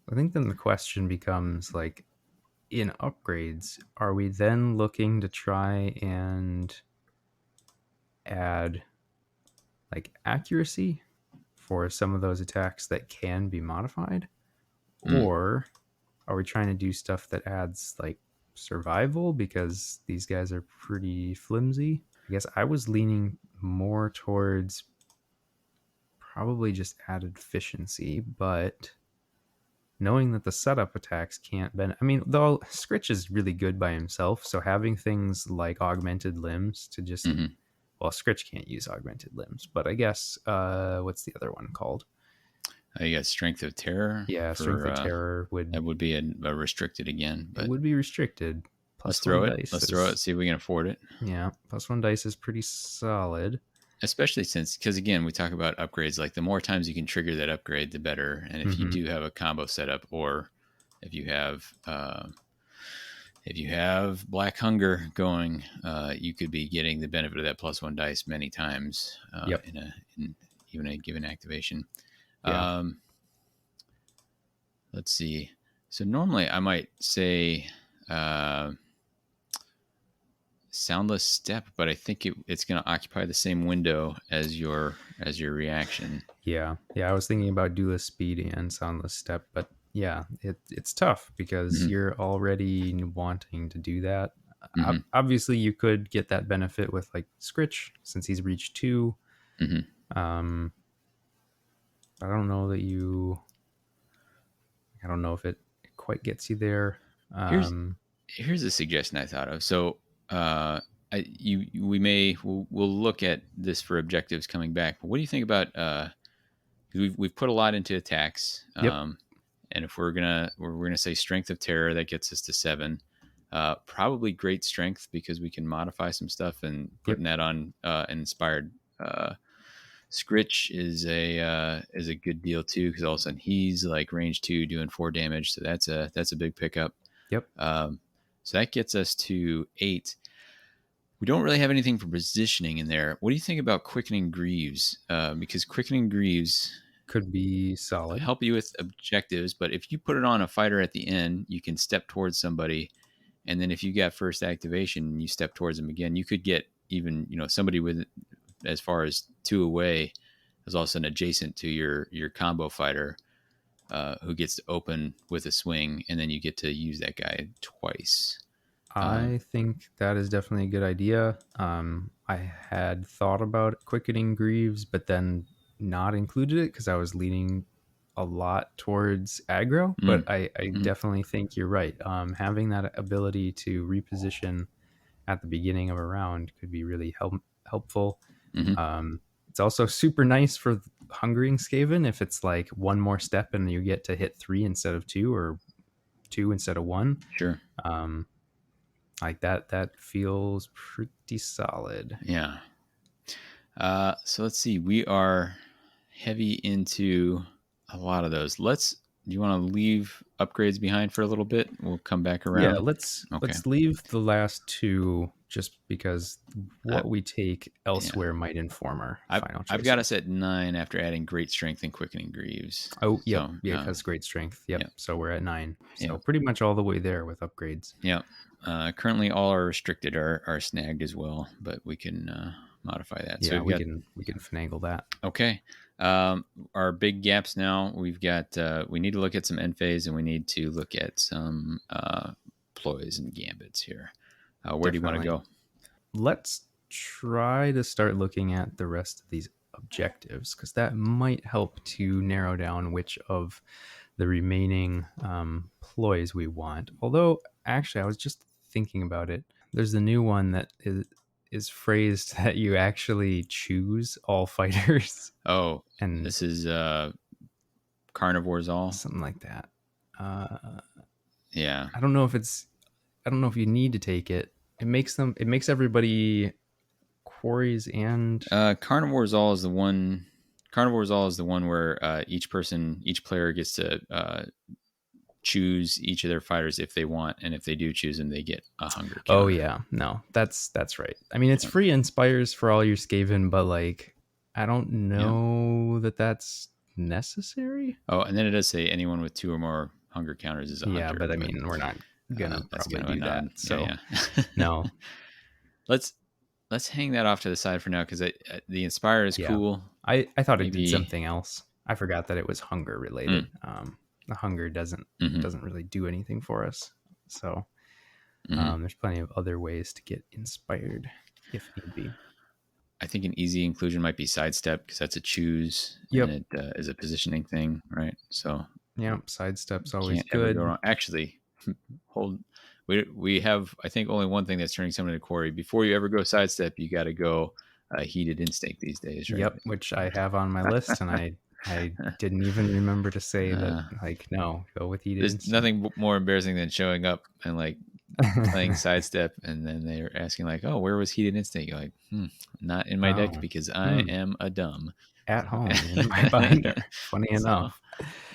I think then the question becomes like, in upgrades, are we then looking to try and add like accuracy for some of those attacks that can be modified? mm, Or are we trying to do stuff that adds like survival because these guys are pretty flimsy? I guess I was leaning more towards probably just added efficiency, but knowing that the setup attacks can't bend. I mean, though Scritch is really good by himself, so having things like augmented limbs to just, mm-hmm. well, Scritch can't use augmented limbs, but I guess what's the other one called? You got strength of terror Yeah, Strength for, of Terror that would, would be a restricted again, it but would be restricted. let's Plus one throw it. dice Let's throw it. is, See if we can afford it. yeah, plus one dice is pretty solid. Especially since, because again, we talk about upgrades. Like the more times you can trigger that upgrade, the better. And if you Mm-hmm. do have a combo setup, or if you have, if you have Black Hunger going, you could be getting the benefit of that plus one dice many times Yep. in even a given activation. Yeah. Um, let's see. So normally I might say uh, Soundless Step, but I think it's going to occupy the same window as your reaction. Yeah. Yeah. I was thinking about Duelist Speed and Soundless Step, but yeah, it's tough because Mm-hmm. you're already wanting to do that. Mm-hmm. Obviously, you could get that benefit with like Scritch since he's reached 2. Mm-hmm. Um, I don't know that you, I don't know if it quite gets you there. Here's Um, here's a suggestion I thought of. So uh, we'll look at this for objectives coming back. But what do you think about? We've put a lot into attacks, Yep. and if we're gonna say strength of terror, that gets us to 7. Probably great strength because we can modify some stuff, and Yep. putting that on an inspired Scritch is a good deal too, because all of a sudden he's like range 2 doing 4 damage, so that's a big pickup. Yep. Um, so that gets us to 8. We don't really have anything for positioning in there. What do you think about Quickening Greaves? Because Quickening Greaves Could be solid. help you with objectives, but if you put it on a fighter at the end, you can step towards somebody, and then if you got first activation and you step towards them again, you could get even somebody with as far as 2 away is all of a sudden adjacent to your combo fighter, who gets to open with a swing, and then you get to use that guy twice. I think that is definitely a good idea. I had thought about quickening Greaves, but then not included it because I was leaning a lot towards aggro. Mm, But I mm, definitely think you're right. Having that ability to reposition at the beginning of a round could be really helpful. mm-hmm. It's also super nice for Hungering Skaven if it's like one more step and you get to hit 3 instead of 2 or 2 instead of 1. Sure. Um, like that feels pretty solid. Yeah. So let's see. We are heavy into a lot of those. Do you want to leave upgrades behind for a little bit? We'll come back Yeah, around. Okay. let's leave the last two just because I, what we take yeah. elsewhere might inform our final I've got us choices. at 9 after adding Great Strength and Quickening Greaves. Oh, yep, So, yeah, because great strength. Yep. yep, So we're at 9. So yep, pretty much all the way there with upgrades. yep. Currently, all our restricted are snagged as well, but we can modify that. So Yeah, we've got we can finagle that. okay. Our big gaps now. We've got. We need to look at some end phase, and we need to look at some ploys and gambits here. Where do you want to Definitely. go? Let's try to start looking at the rest of these objectives because that might help to narrow down which of the remaining ploys we want. Although, actually, I was just thinking about it. There's a new one that is phrased that you actually choose all fighters Oh, and this is Carnivore's All. something like that. Yeah. I don't know if it's. I don't know if you need to take it. It makes them. It makes everybody quarries and Carnivore's All is the one. Carnivore's All is the one where each player gets to choose each of their fighters if they want, and if they do choose them, they get a hunger oh counter. yeah, no, that's right. I mean, it's Yep. free inspires for all your Skaven, but like, I don't Yep. know that that's necessary. Oh, and then it does say anyone with 2 or more hunger counters is a Yeah, hunter, but I but mean, we're not gonna that's probably kind of a do that. nod. So Yeah, yeah. no, let's hang that off to the side for now, because the inspire is yeah, cool. I thought it did Maybe. something else. I forgot that it was hunger related. The hunger Mm-hmm, doesn't really do anything for us. So mm-hmm. there's plenty of other ways to get inspired if need be. I think an easy inclusion might be sidestep, because that's a choose, and Yep. it is a positioning thing, right? So Yep. Sidestep's always can't ever go good. wrong. Actually, hold. We have, I think, only one thing that's turning someone into quarry. Before you ever go sidestep, you got to go heated instinct these days, right? Yep, which I have on my list, and I didn't even remember to say that. uh, Like, no, go with heated there's instinct. nothing more embarrassing than showing up and like playing sidestep, and then they're asking like, "Oh, where was heated instinct?" You're like, not in my deck Oh, because I hmm. am a dumb. At home in my binder. Funny So enough.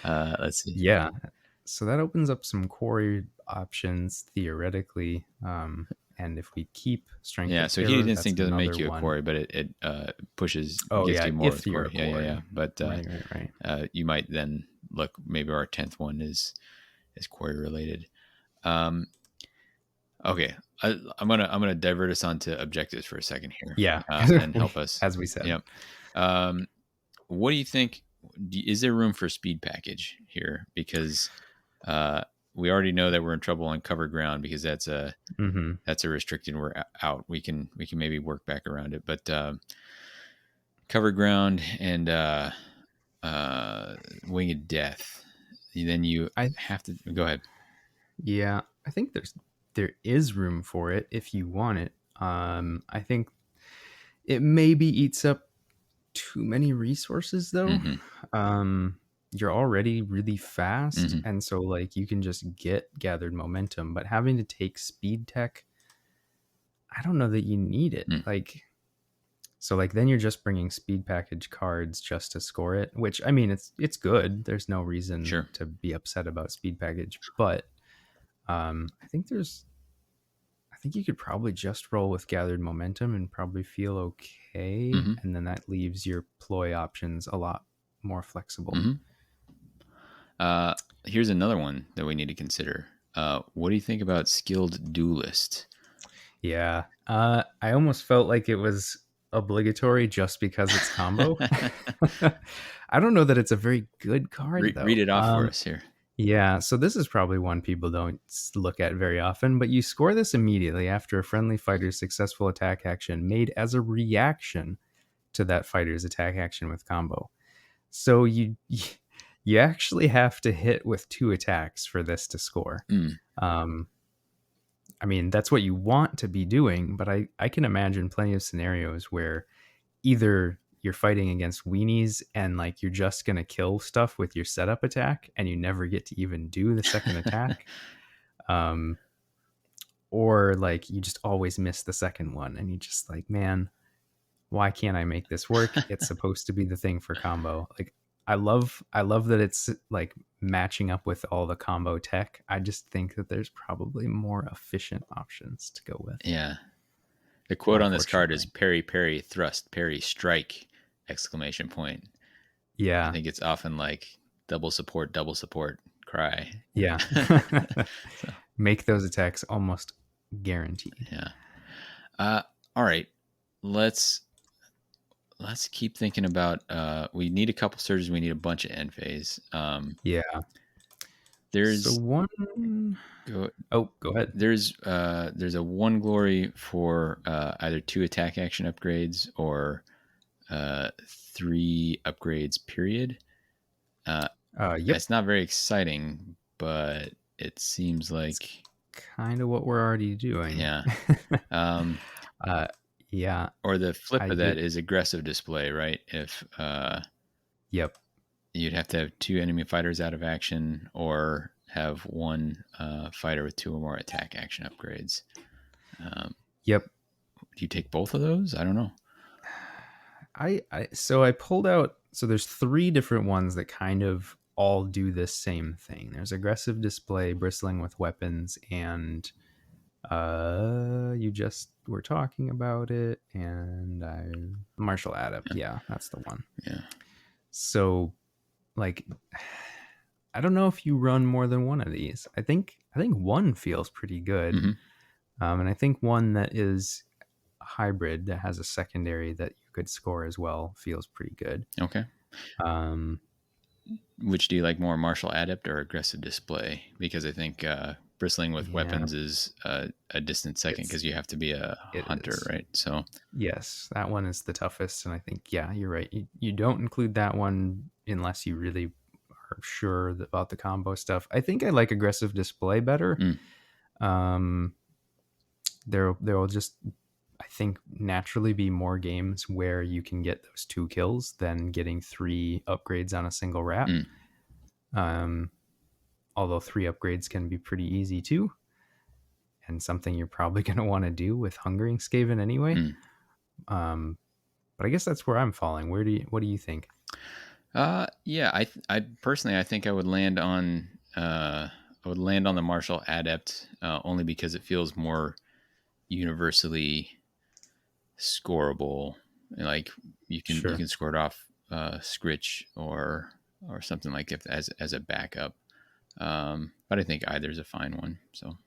let's see. Yeah. So that opens up some quarry options theoretically. And if we keep Strength Yeah, of so heated Terror, that's instinct doesn't make another you a one. quarry, but it pushes, Oh gets yeah, you more if with you're quarry. a Yeah. quarry. But Right. you might then look, maybe our 10th one is quarry related. Um, okay, I'm gonna divert us onto objectives for a second here, Yeah. and help us. As we said. Yep. Um, what do you think? Is there room for speed package here? Because uh, we already know that we're in trouble on cover ground, because Hmm. that's a restricted. We're out. We can maybe work back around it, but cover ground and winged death. Then you I have to go ahead. Yeah, I think there is room for it if you want it. I think it maybe eats up too many resources though. Mm-hmm. Um, you're already really fast, Mm-hmm. and so like you can just get gathered momentum, but having to take speed tech, I don't know that you need it. Mm. Like, so like then you're just bringing speed package cards just to score it, which I mean it's good. There's no reason Sure. to be upset about speed package, but I think I think you could probably just roll with gathered momentum and probably feel okay, Mm-hmm. and then that leaves your ploy options a lot more flexible. Mm-hmm. Uh, Here's another one that we need to consider. What do you think about skilled duelist? Yeah. I almost felt like it was obligatory just because it's combo. I don't know that it's a very good card Read though. it off for us here. Yeah, so this is probably one people don't look at very often, but you score this immediately after a friendly fighter's successful attack action made as a reaction to that fighter's attack action with combo. So you actually have to hit with 2 attacks for this to score. Mm. Um, I mean, that's what you want to be doing, but I can imagine plenty of scenarios where either you're fighting against weenies and like you're just going to kill stuff with your setup attack and you never get to even do the second attack. Um, or like you just always miss the second one and you just like, man, why can't I make this work? It's supposed to be the thing for combo. Like I love that it's like matching up with all the combo tech. I just think that there's probably more efficient options to go with. Yeah. The quote on this card is Unfortunately. parry, parry, thrust, parry, strike, exclamation point. I Yeah. think it's often like double support, cry. Yeah. So, Make those attacks almost guaranteed. yeah. Uh, all right. Let's keep thinking about we need a couple surges, we need a bunch of end phase. Yeah. So There's one go oh, go ahead. there's a one glory for either 2 attack action upgrades or 3 upgrades period. Yep. It's not very exciting, but it seems It's like kind of what we're already doing. yeah. Um, uh yeah, or the flip I of that get is aggressive display, right? If yep. you'd have to have 2 enemy fighters out of action or have 1 fighter with 2 or more attack action upgrades. Um, Yep. do you take both of those? I don't know. I so I pulled out, so there's 3 different ones that kind of all do this same thing. There's aggressive display, bristling with weapons, and you just were talking about it, and I martial adept. Yeah, that's the one. Yeah. So like I don't know if you run more than one of these. I think one feels pretty good. Mm-hmm. And I think one that is a hybrid that has a secondary that you could score as well feels pretty good. Okay. Um, Which do you like more, martial adept or aggressive display? Because I think bristling with yeah, weapons is a distant second it's because you have to be a it hunter, is. right? So Yes, that one is the toughest, and I think yeah, you're right. You don't include that one unless you really are sure about the combo stuff. I think I like aggressive display better. mm, Um, there will just I think naturally be more games where you can get those 2 kills than getting 3 upgrades on a single wrap. mm, Um, although 3 upgrades can be pretty easy too, and something you're probably going to want to do with Hungering Skaven anyway. mm. But I guess that's where I'm falling. What do you think? Yeah, I personally, I think I would land on the martial adept only because it feels more universally scoreable. Like you Sure. can score it off Scritch or something like if as a backup. But I think either's a fine one. So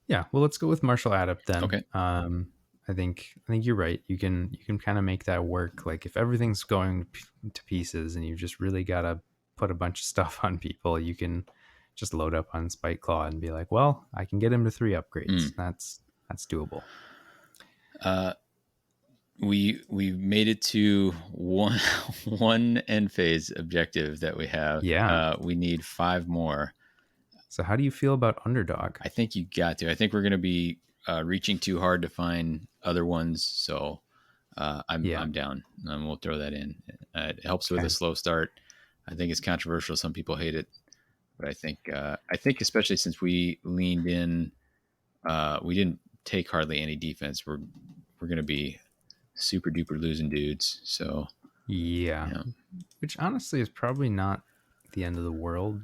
Yeah, well, let's go with martial adept then. okay. I think you're right. You can kind of make that work. Like if everything's going to pieces and you just really gotta put a bunch of stuff on people, you can just load up on Spike Claw and be like, well, I can get him to 3 upgrades. Mm. That's doable. Uh, we made it to one one end phase objective that we have. Yeah. We need 5 more. So how do you feel about underdog? I think you got to. I think we're going to be reaching too hard to find other ones. So Yeah. I'm down, and we'll throw that in. It helps with a Okay. slow start. I think it's controversial. Some people hate it, but I think especially since we leaned in, we didn't take hardly any defense. We're going to be super duper losing dudes. So Yeah. yeah. Which honestly is probably not the end of the world.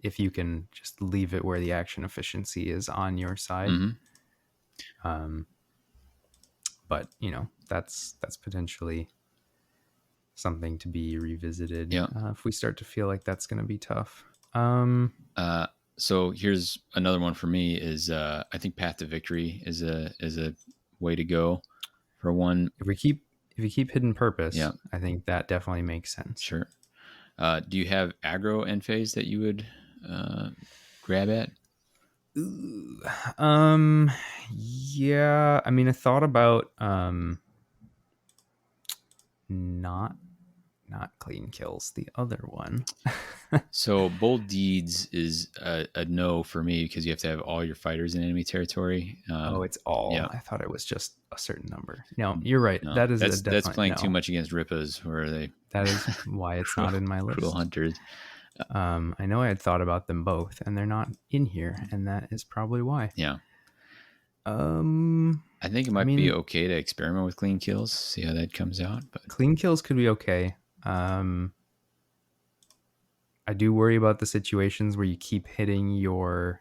If you can just leave it where the action efficiency is on your side. Mm-hmm. Um, but that's potentially something to be revisited Yeah. if we start to feel like that's going to be tough. Uh, so here's another one for me is I think Path to Victory is a way to go for one. If we keep hidden purpose, Yeah, I think that definitely makes sense. sure. Do you have aggro end phase that you would grab at? Ooh, yeah. I mean, I thought about not clean kills. The other one. So bold deeds is a no for me because you have to have all your fighters in enemy territory. Oh, it's all. Yeah, I thought it was just a certain number. No, you're right. no, That is a that's definite playing too no. much against Rippas, where they That is why it's not in my cruel list. hunters. I know I had thought about them both, and they're not in here, and that is probably why. Yeah, Um, I think it I might be mean, okay to experiment with clean kills, see how that comes out. But clean kills could be okay. I do worry about the situations where you keep hitting your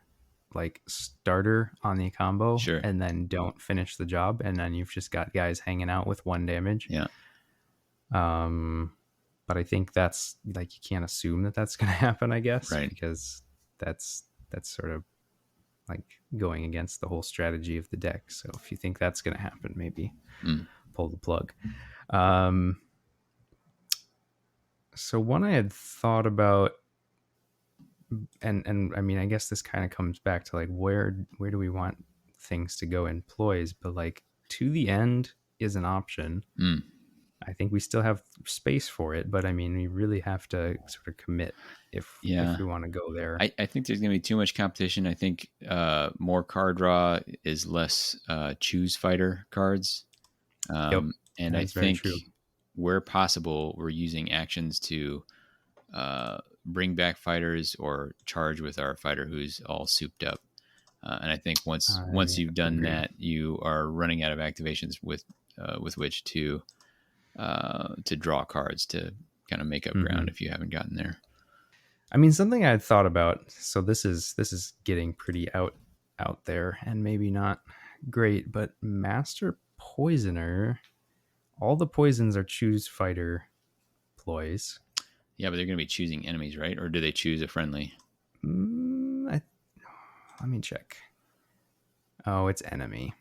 like starter on the combo sure, and then don't finish the job, and then you've just got guys hanging out with 1 damage. yeah, Um, but I think that's like you can't assume that that's going to happen, I guess, right. because that's sort of like going against the whole strategy of the deck. So if you think that's going to happen, maybe Mm. pull the plug. Um, so one I had thought about, and I mean, I guess this kind of comes back to like where do we want things to go in ploys, but like to the end is an option. Mm. I think we still have space for it, but I mean, we really have to sort of commit if Yeah, we want to go there. I think there's going to be too much competition. I think more card draw is less choose fighter cards. Yep, And that I is very think true. where possible, we're using actions to bring back fighters or charge with our fighter who's all souped up. And I think once I you've done agree. that, you are running out of activations with which to draw cards to kind of make up Mm-hmm. ground if you haven't gotten there. I mean, something I had thought about. So this is getting pretty out there and maybe not great, but Master Poisoner, all the poisons are choose fighter ploys. Yeah, but they're going to be choosing enemies, right? Or do they choose a friendly? Let me check. Oh, it's enemy.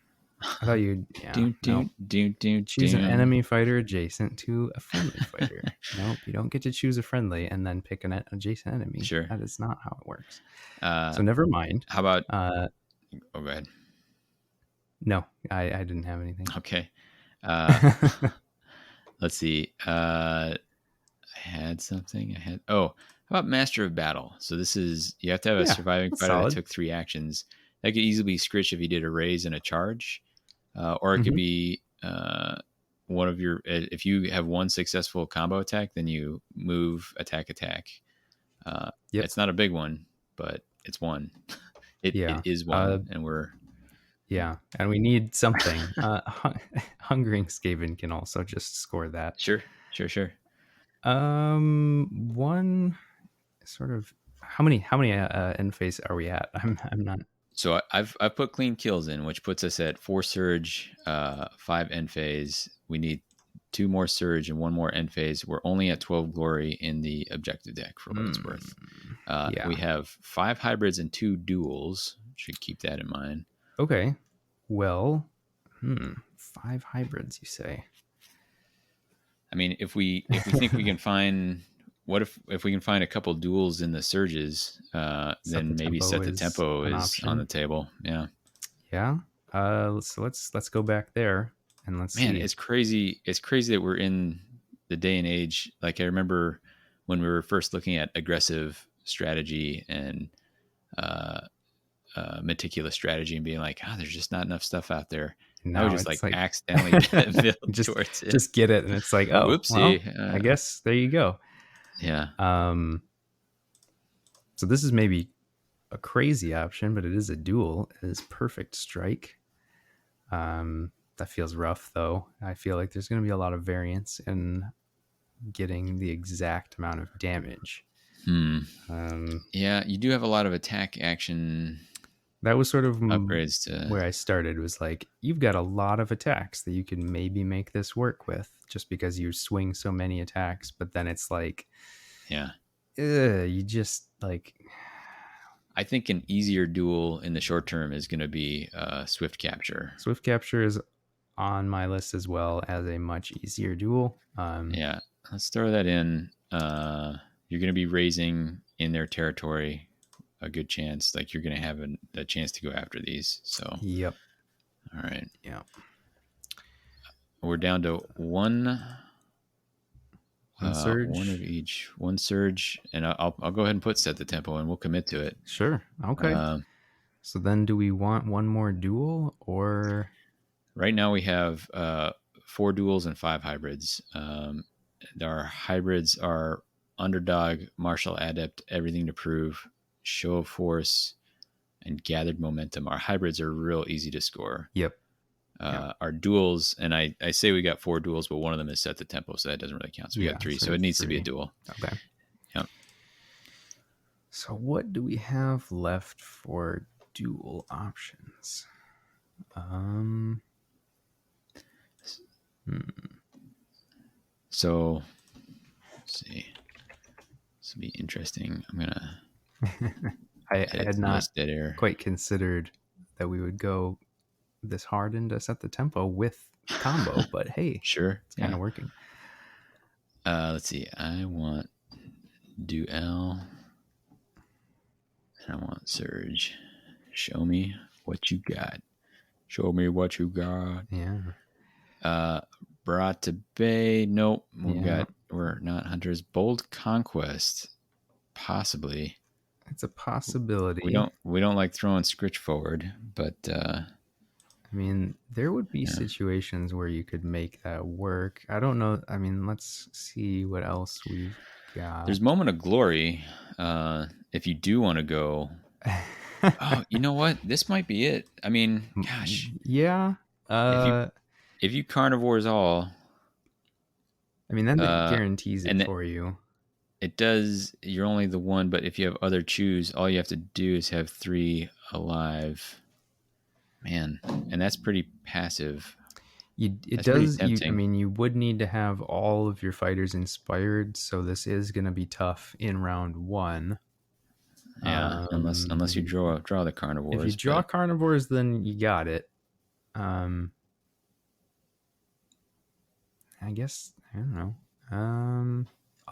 I thought you'd yeah, Do no. do do do Choose an do. enemy fighter adjacent to a friendly fighter. Nope, you don't get to choose a friendly and then pick an adjacent enemy. Sure. That is not how it works. Uh, So never mind. how about? Uh, Oh, go ahead. no, I didn't have anything. Okay. Uh, let's see. I had something. How about Master of Battle? So this is you have to have a Yeah, surviving that's fighter that solid. took 3 actions. That could easily be Scritch if he did a raise and a charge, or it could Mm-hmm. be one of your. If you have one successful combo attack, then you move attack attack. Yep. It's not a big one, but it's one. It Yeah. is one, and we're Yeah, and we need something. Hungering Skaven can also just score that. sure. One sort of how many end phase are we at? I'm not. So I've put clean kills in, which puts us at 4 surge, 5 end phase. We need 2 more surge and 1 more end phase. We're only at 12 glory in the objective deck for what it's worth. Yeah. We have 5 hybrids and 2 duels. Should keep that in mind. Okay. Well, 5 hybrids, you say? I mean, if we think we can find what if we can find a couple duels in the surges, Set the then maybe tempo set the is tempo an is on the option. table. Yeah. Yeah. So let's go back there and let's Man, see. it's crazy. It's crazy that we're in the day and age. Like I remember when we were first looking at aggressive strategy and meticulous strategy and being like, there's just not enough stuff out there. I would Now just it's like like accidentally build just towards it. just get it, and it's like, oh Whoopsie. well, I guess there you go. Yeah. Um, so this is maybe a crazy option, but it is a duel. It is perfect strike. That feels rough though. I feel like there's going to be a lot of variance in getting the exact amount of damage. Yeah, you do have a lot of attack action That was sort of upgrades to. where I started, was like, you've got a lot of attacks that you can maybe make this work with just because you swing so many attacks. But then it's like, Yeah. you just like, I think an easier duel in the short term is going to be Swift Capture. Swift Capture is on my list as well as a much easier duel. Yeah, let's throw that in. You're going to be raising in their territory a good chance. Like you're going to have a chance to go after these. So, Yep. all right. Yeah. We're down to one Surge. one of each. One surge, and I'll go ahead and put set the tempo, and we'll commit to it. Sure. Okay. So then do we want one more duel or? Right now we have 4 duels and 5 hybrids. Our hybrids are Underdog, Martial Adept, Everything to Prove, Show of Force, and Gathered Momentum. Our hybrids are real easy to score. Yep. Our duels, and I say we got 4 duels, but one of them is set the tempo, so that doesn't really count. So we got 3, so it needs 3. To be a duel. Okay. Yeah. So what do we have left for duel options? So let's see. This will be interesting. I'm gonna. I had not quite considered that we would go this hard into set the tempo with combo, but hey, sure, it's kind of working. Let's see. I want Duel, and I want Surge. Show me what you got. Show me what you got. Yeah. Brought to Bay. Nope. We're not Hunters. Bold Conquest. Possibly. It's a possibility. We don't like throwing Scritch forward, but I mean, there would be situations where you could make that work. I don't know. I mean, let's see what else we've got. There's Moment of Glory. If you do want to go. Oh, you know what? This might be it. I mean, gosh. Yeah. If you carnivores all. I mean, then that guarantees it for you. It does. You're only the one, but if you have other choose, all you have to do is have 3 alive. Man, and that's pretty passive. It does. I mean, you would need to have all of your fighters inspired, so this is going to be tough in round 1. Yeah, unless you draw the carnivores. If you draw carnivores, then you got it. I guess I don't know.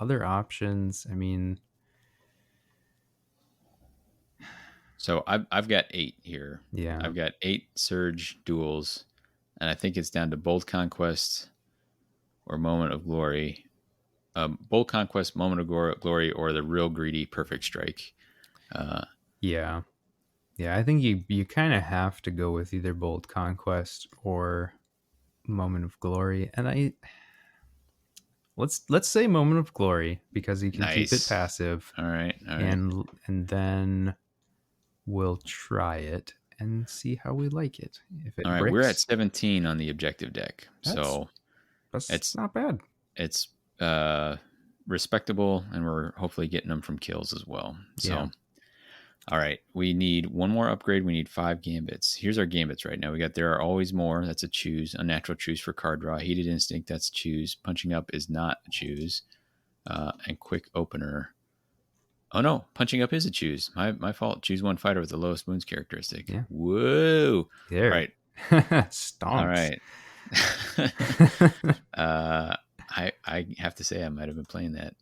Other options. I mean, so I've got 8 here. Yeah, I've got 8 surge duels, and I think it's down to Bold Conquest or Moment of Glory. Bold Conquest, Moment of Glory, or the real greedy Perfect Strike. Yeah. I think you kind of have to go with either Bold Conquest or Moment of Glory, and let's say Moment of Glory because you can keep it passive. All right. And then we'll try it and see how we like it. If it all right, bricks, we're at 17 on the objective deck, so it's not bad. It's respectable, and we're hopefully getting them from kills as well. So, all right, we need one more upgrade. We need 5 gambits. Here's our gambits right now. We got There Are Always More. That's a choose. Unnatural Choose for card draw. Heated Instinct. That's a choose. Punching Up is not a choose. And Quick Opener. Oh no, Punching Up is a choose. My fault. Choose one fighter with the lowest wounds characteristic. Yeah. Whoa. There. All right. Stomps. All right. I have to say I might have been playing that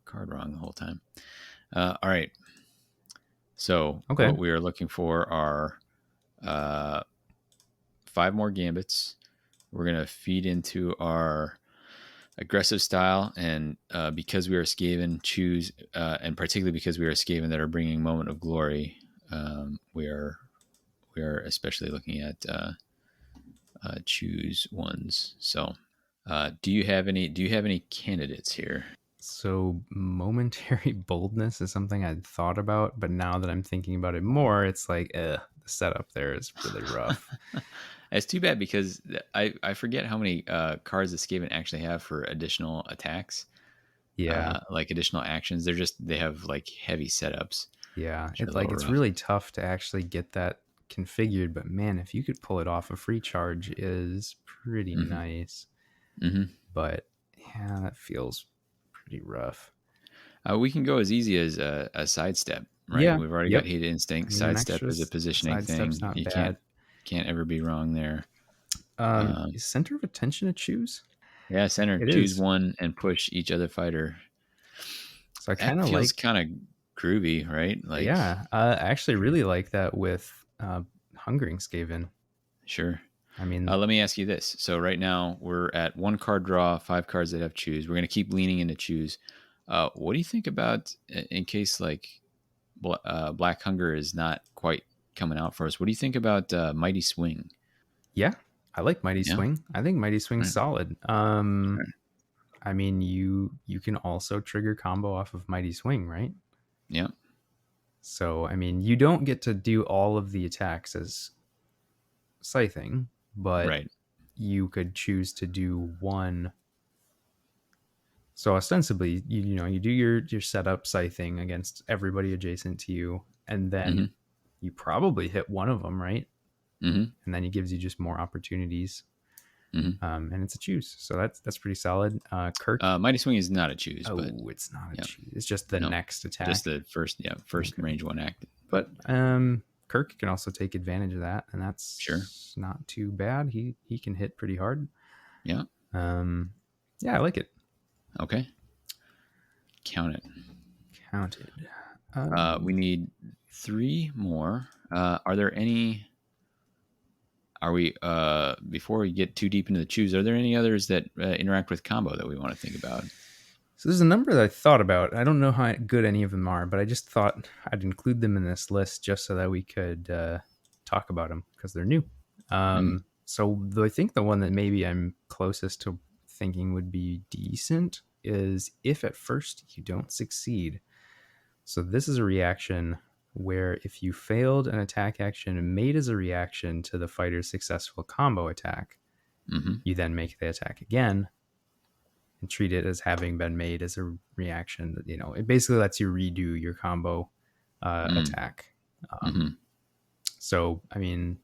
card wrong the whole time. All right. So what we are looking for are 5 more gambits. We're going to feed into our aggressive style, and because we are Skaven, choose, and particularly because we are Skaven that are bringing Moment of Glory, we are especially looking at choose ones. So, do you have any candidates here? So momentary boldness is something I'd thought about, but now that I'm thinking about it more, it's like, the setup there is really rough. It's too bad because I forget how many cards this Skaven actually have for additional attacks, Yeah, like additional actions. They have like heavy setups, yeah. which are a It's little like it's rough. really tough to actually get that configured, but man, if you could pull it off, a free charge is pretty Hmm. nice. Hmm. But yeah, that feels pretty rough. We can go as easy as a sidestep, right? Yeah, We've already got yep. Heat I Instinct. mean, an Sidestep extra is a positioning sidestep's thing. not You bad. can't ever be wrong there. Is center of attention to choose? Yeah, center. It Choose is. one and push each other fighter. So I kind That of feels like, kind of groovy, right? Like, yeah, I actually really like that with Hungering Skaven. sure. I mean, Let me ask you this. So right now we're at one card draw, 5 cards that have choose. We're going to keep leaning into choose. What do you think about in case like Black Hunger is not quite coming out for us? What do you think about Mighty Swing? yeah, I like Mighty Yeah. Swing. I think Mighty Swing's Right. solid. Right. I mean, you can also trigger combo off of Mighty Swing, right? Yeah. So I mean, you don't get to do all of the attacks as scything, but Right. you could choose to do one. So ostensibly, you do your setup scything against everybody adjacent to you, and then Mm-hmm. you probably hit one of them, right? Mm-hmm. And then it gives you just more opportunities. Mm-hmm. And it's a choose, so that's pretty solid. Kirk, Mighty Swing is not a choose, but oh, it's not a yeah, choose. It's just the no, next just attack. the first, first Okay, range one act. But but Kirk can also take advantage of that, and sure. that's not too bad. He can hit pretty hard. Yeah. Um, yeah, I like it. Okay. Count it. Counted. We need 3 more. Are there any? Are we before we get too deep into the choose? Are there any others that interact with combo that we want to think about? So there's a number that I thought about. I don't know how good any of them are, but I just thought I'd include them in this list just so that we could talk about them because they're new. Mm, I think the one that maybe I'm closest to thinking would be decent is if at first you don't succeed. So this is a reaction where if you failed an attack action made as a reaction to the fighter's successful combo attack, mm-hmm, you then make the attack again and treat it as having been made as a reaction. It basically lets you redo your combo mm, attack. mm-hmm. So, I mean,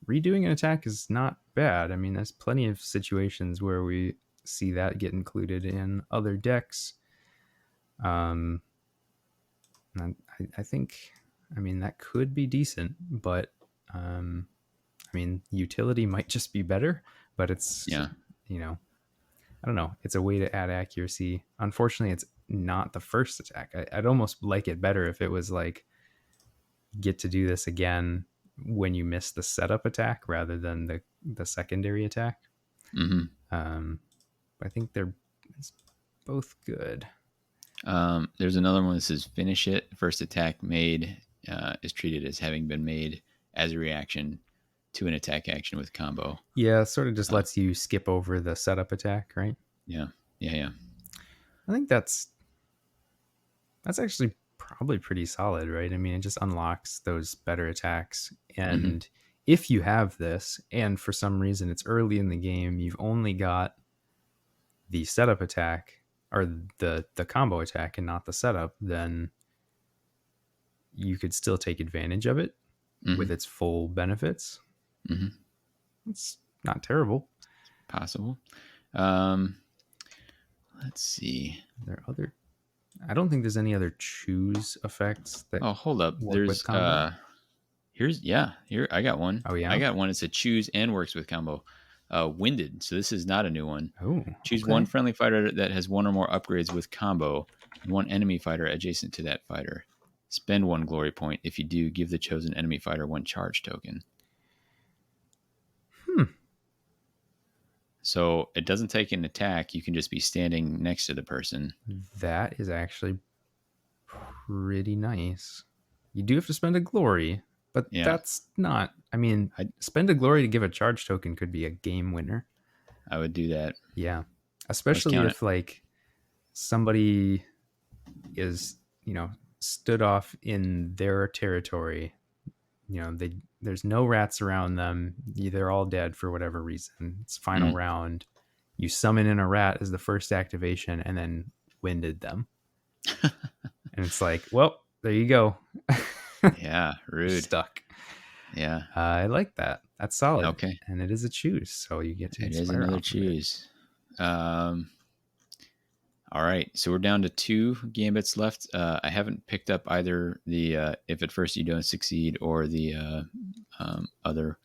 redoing an attack is not bad. I mean, there's plenty of situations where we see that get included in other decks. Um, and I think, I mean, that could be decent, but I mean, utility might just be better, but it's, Yeah. you know, I don't know. It's a way to add accuracy. Unfortunately, it's not the first attack. I'd almost like it better if it was like get to do this again when you miss the setup attack rather than the secondary attack. Mm-hmm. Um, I think they're it's both good. There's another one that says finish it. First attack made is treated as having been made as a reaction to an attack action with combo. Yeah, sort of just Uh, lets you skip over the setup attack, right? yeah. Yeah. Yeah. I think that's actually probably pretty solid, right? I mean, it just unlocks those better attacks. Mm-hmm. And if you have this, and for some reason it's early in the game, you've only got the setup attack or the combo attack and not the setup, then you could still take advantage of it Mm-hmm. with its full benefits. Mm-hmm. It's not terrible. Possible. Um, let's see. There are other. I don't think there's any other choose effects that Oh, hold up. work with There's combo. here I got one. Oh I yeah. got one. It's a choose and works with combo. Winded. So this is not a new one. Oh, Choose one okay. friendly fighter that has one or more upgrades with combo, and one enemy fighter adjacent to that fighter. Spend one glory point. If you do, give the chosen enemy fighter one charge token. Hmm. So it doesn't take an attack. You can just be standing next to the person. That is actually pretty nice. You do have to spend a glory, but Yeah, that's not. I mean, I spend a glory to give a charge token could be a game winner. I would do that. Yeah, Let's especially count it. if like somebody is stood off in their territory. There's no rats around them. They're all dead for whatever reason. It's final Mm. round. You summon in a rat as the first activation, and then winded them. And it's like, well, there you go. Yeah, You're rude. stuck. Yeah. I like that. That's solid. Okay. And it is a choose, so you get to It is inspire another off of it. choose. Um, all right. So we're down to 2 gambits left. I haven't picked up either the if at first you don't succeed or the other.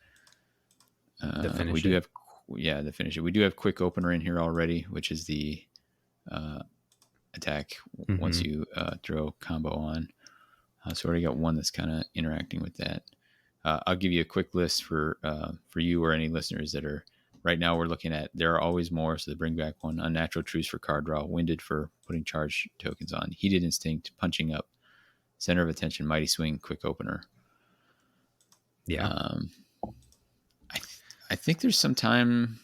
To We finish do it. have, yeah, the finish it. We do have quick opener in here already, which is the attack once Mm-hmm. you throw combo on. So we already got one that's kind of interacting with that. I'll give you a quick list for you or any listeners that are right now. We're looking at there are always more, so they bring back one. Unnatural truce for card draw, winded for putting charge tokens on, heated instinct, punching up, center of attention, mighty swing, quick opener. Yeah. Um, I think there's some time.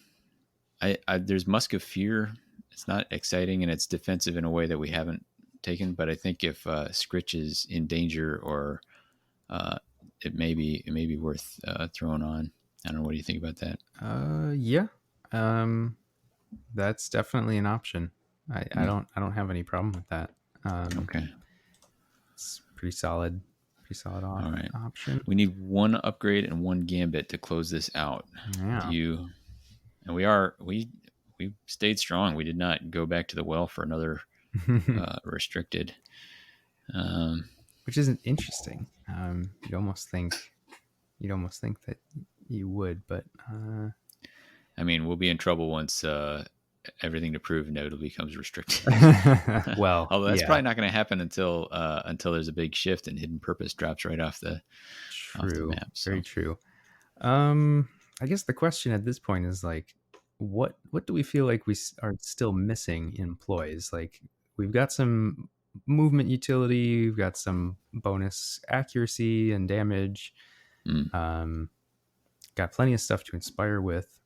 There's Musk of Fear. It's not exciting and it's defensive in a way that we haven't taken. But I think if Scritch is in danger or it may be worth throwing on. I don't know. What do you think about that? Yeah. Um, that's definitely an option. I Hmm. don't have any problem with that. Um, Okay. it's pretty solid All right. option. We need one upgrade and one gambit to close this out. Do Yeah. you? And we stayed strong. We did not go back to the well for another restricted. Um, Which isn't interesting. You'd almost think that you would, but I mean, we'll be in trouble once everything to prove inevitably becomes restricted. well, Although that's yeah, probably not going to happen until there's a big shift and hidden purpose drops right off the true, map. So very true. Um, I guess the question at this point is like, what do we feel like are still missing in ploys? Like, we've got some movement utility, we've got some bonus accuracy and damage. mm, Um, got plenty of stuff to inspire with.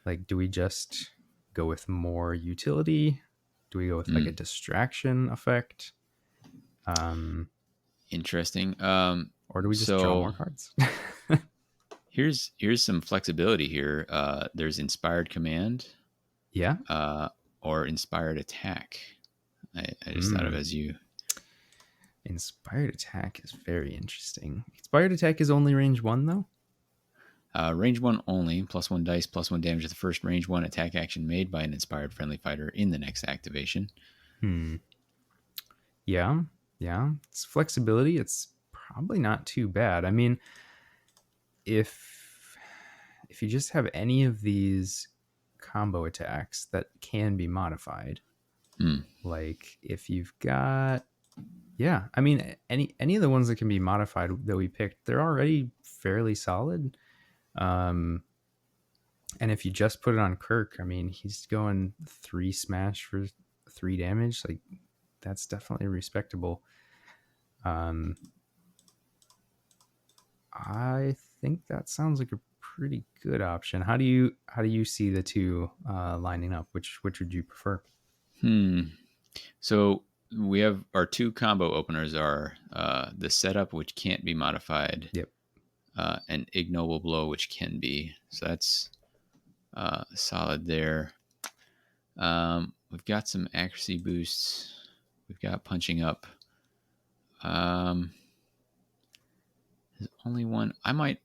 Like, do we just go with more utility? Do we go with like a mm, distraction effect? Um, interesting. or do we just draw So more cards? here's some flexibility here. There's inspired command Yeah. uh, or inspired attack. I just thought of Mm. as you. Inspired attack is very interesting. Inspired attack is only range 1 though. Range 1 only, +1 dice, +1 damage to the first range 1 attack action made by an inspired friendly fighter in the next activation. Hmm. Yeah. Yeah. It's flexibility. It's probably not too bad. I mean, if you just have any of these combo attacks that can be modified, Hmm. like if you've got, yeah, I mean, any of the ones that can be modified that we picked, they're already fairly solid. Um, and if you just put it on Kirk, I mean, he's going 3 smash for 3 damage. Like, that's definitely respectable. Um, I think that sounds like a pretty good option. How do you see the two lining up? Which would you prefer? Hmm. So we have our 2 combo openers are the setup, which can't be modified, Yep. and Ignoble Blow, which can be. So that's solid there. We've got some accuracy boosts. We've got punching up. There's only one. I might.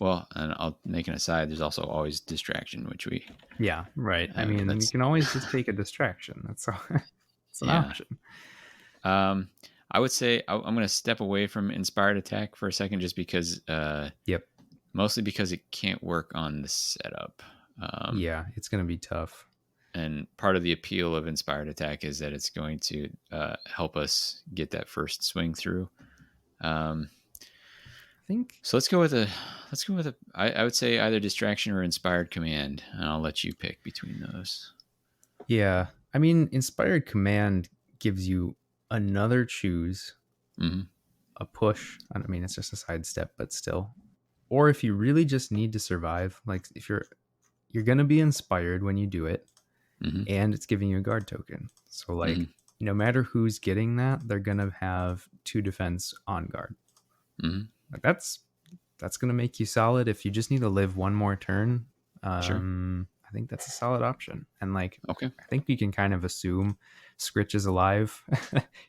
Well, and I'll make an aside. There's also always distraction, which we Yeah, right. I mean, you that's can always just take a distraction. That's all. It's an yeah. option. Um, I would say I'm going to step away from inspired attack for a second, just because, Yep. mostly because it can't work on the setup. Yeah, it's gonna be tough. And part of the appeal of inspired attack is that it's going to help us get that first swing through. Um, I think. so let's go with a. I would say either distraction or inspired command, and I'll let you pick between those. Yeah, I mean, inspired command gives you another choose, Mm-hmm. a push. I mean, it's just a sidestep, but still. Or if you really just need to survive, like if you're gonna be inspired when you do it, Mm-hmm. and it's giving you a guard token. So Mm-hmm. like no matter who's getting that, they're gonna have 2 defense on guard. Mm-hmm. Like that's gonna make you solid. If you just need to live one more turn, Sure. I think that's a solid option. And like Okay. I think you can kind of assume Scritch is alive.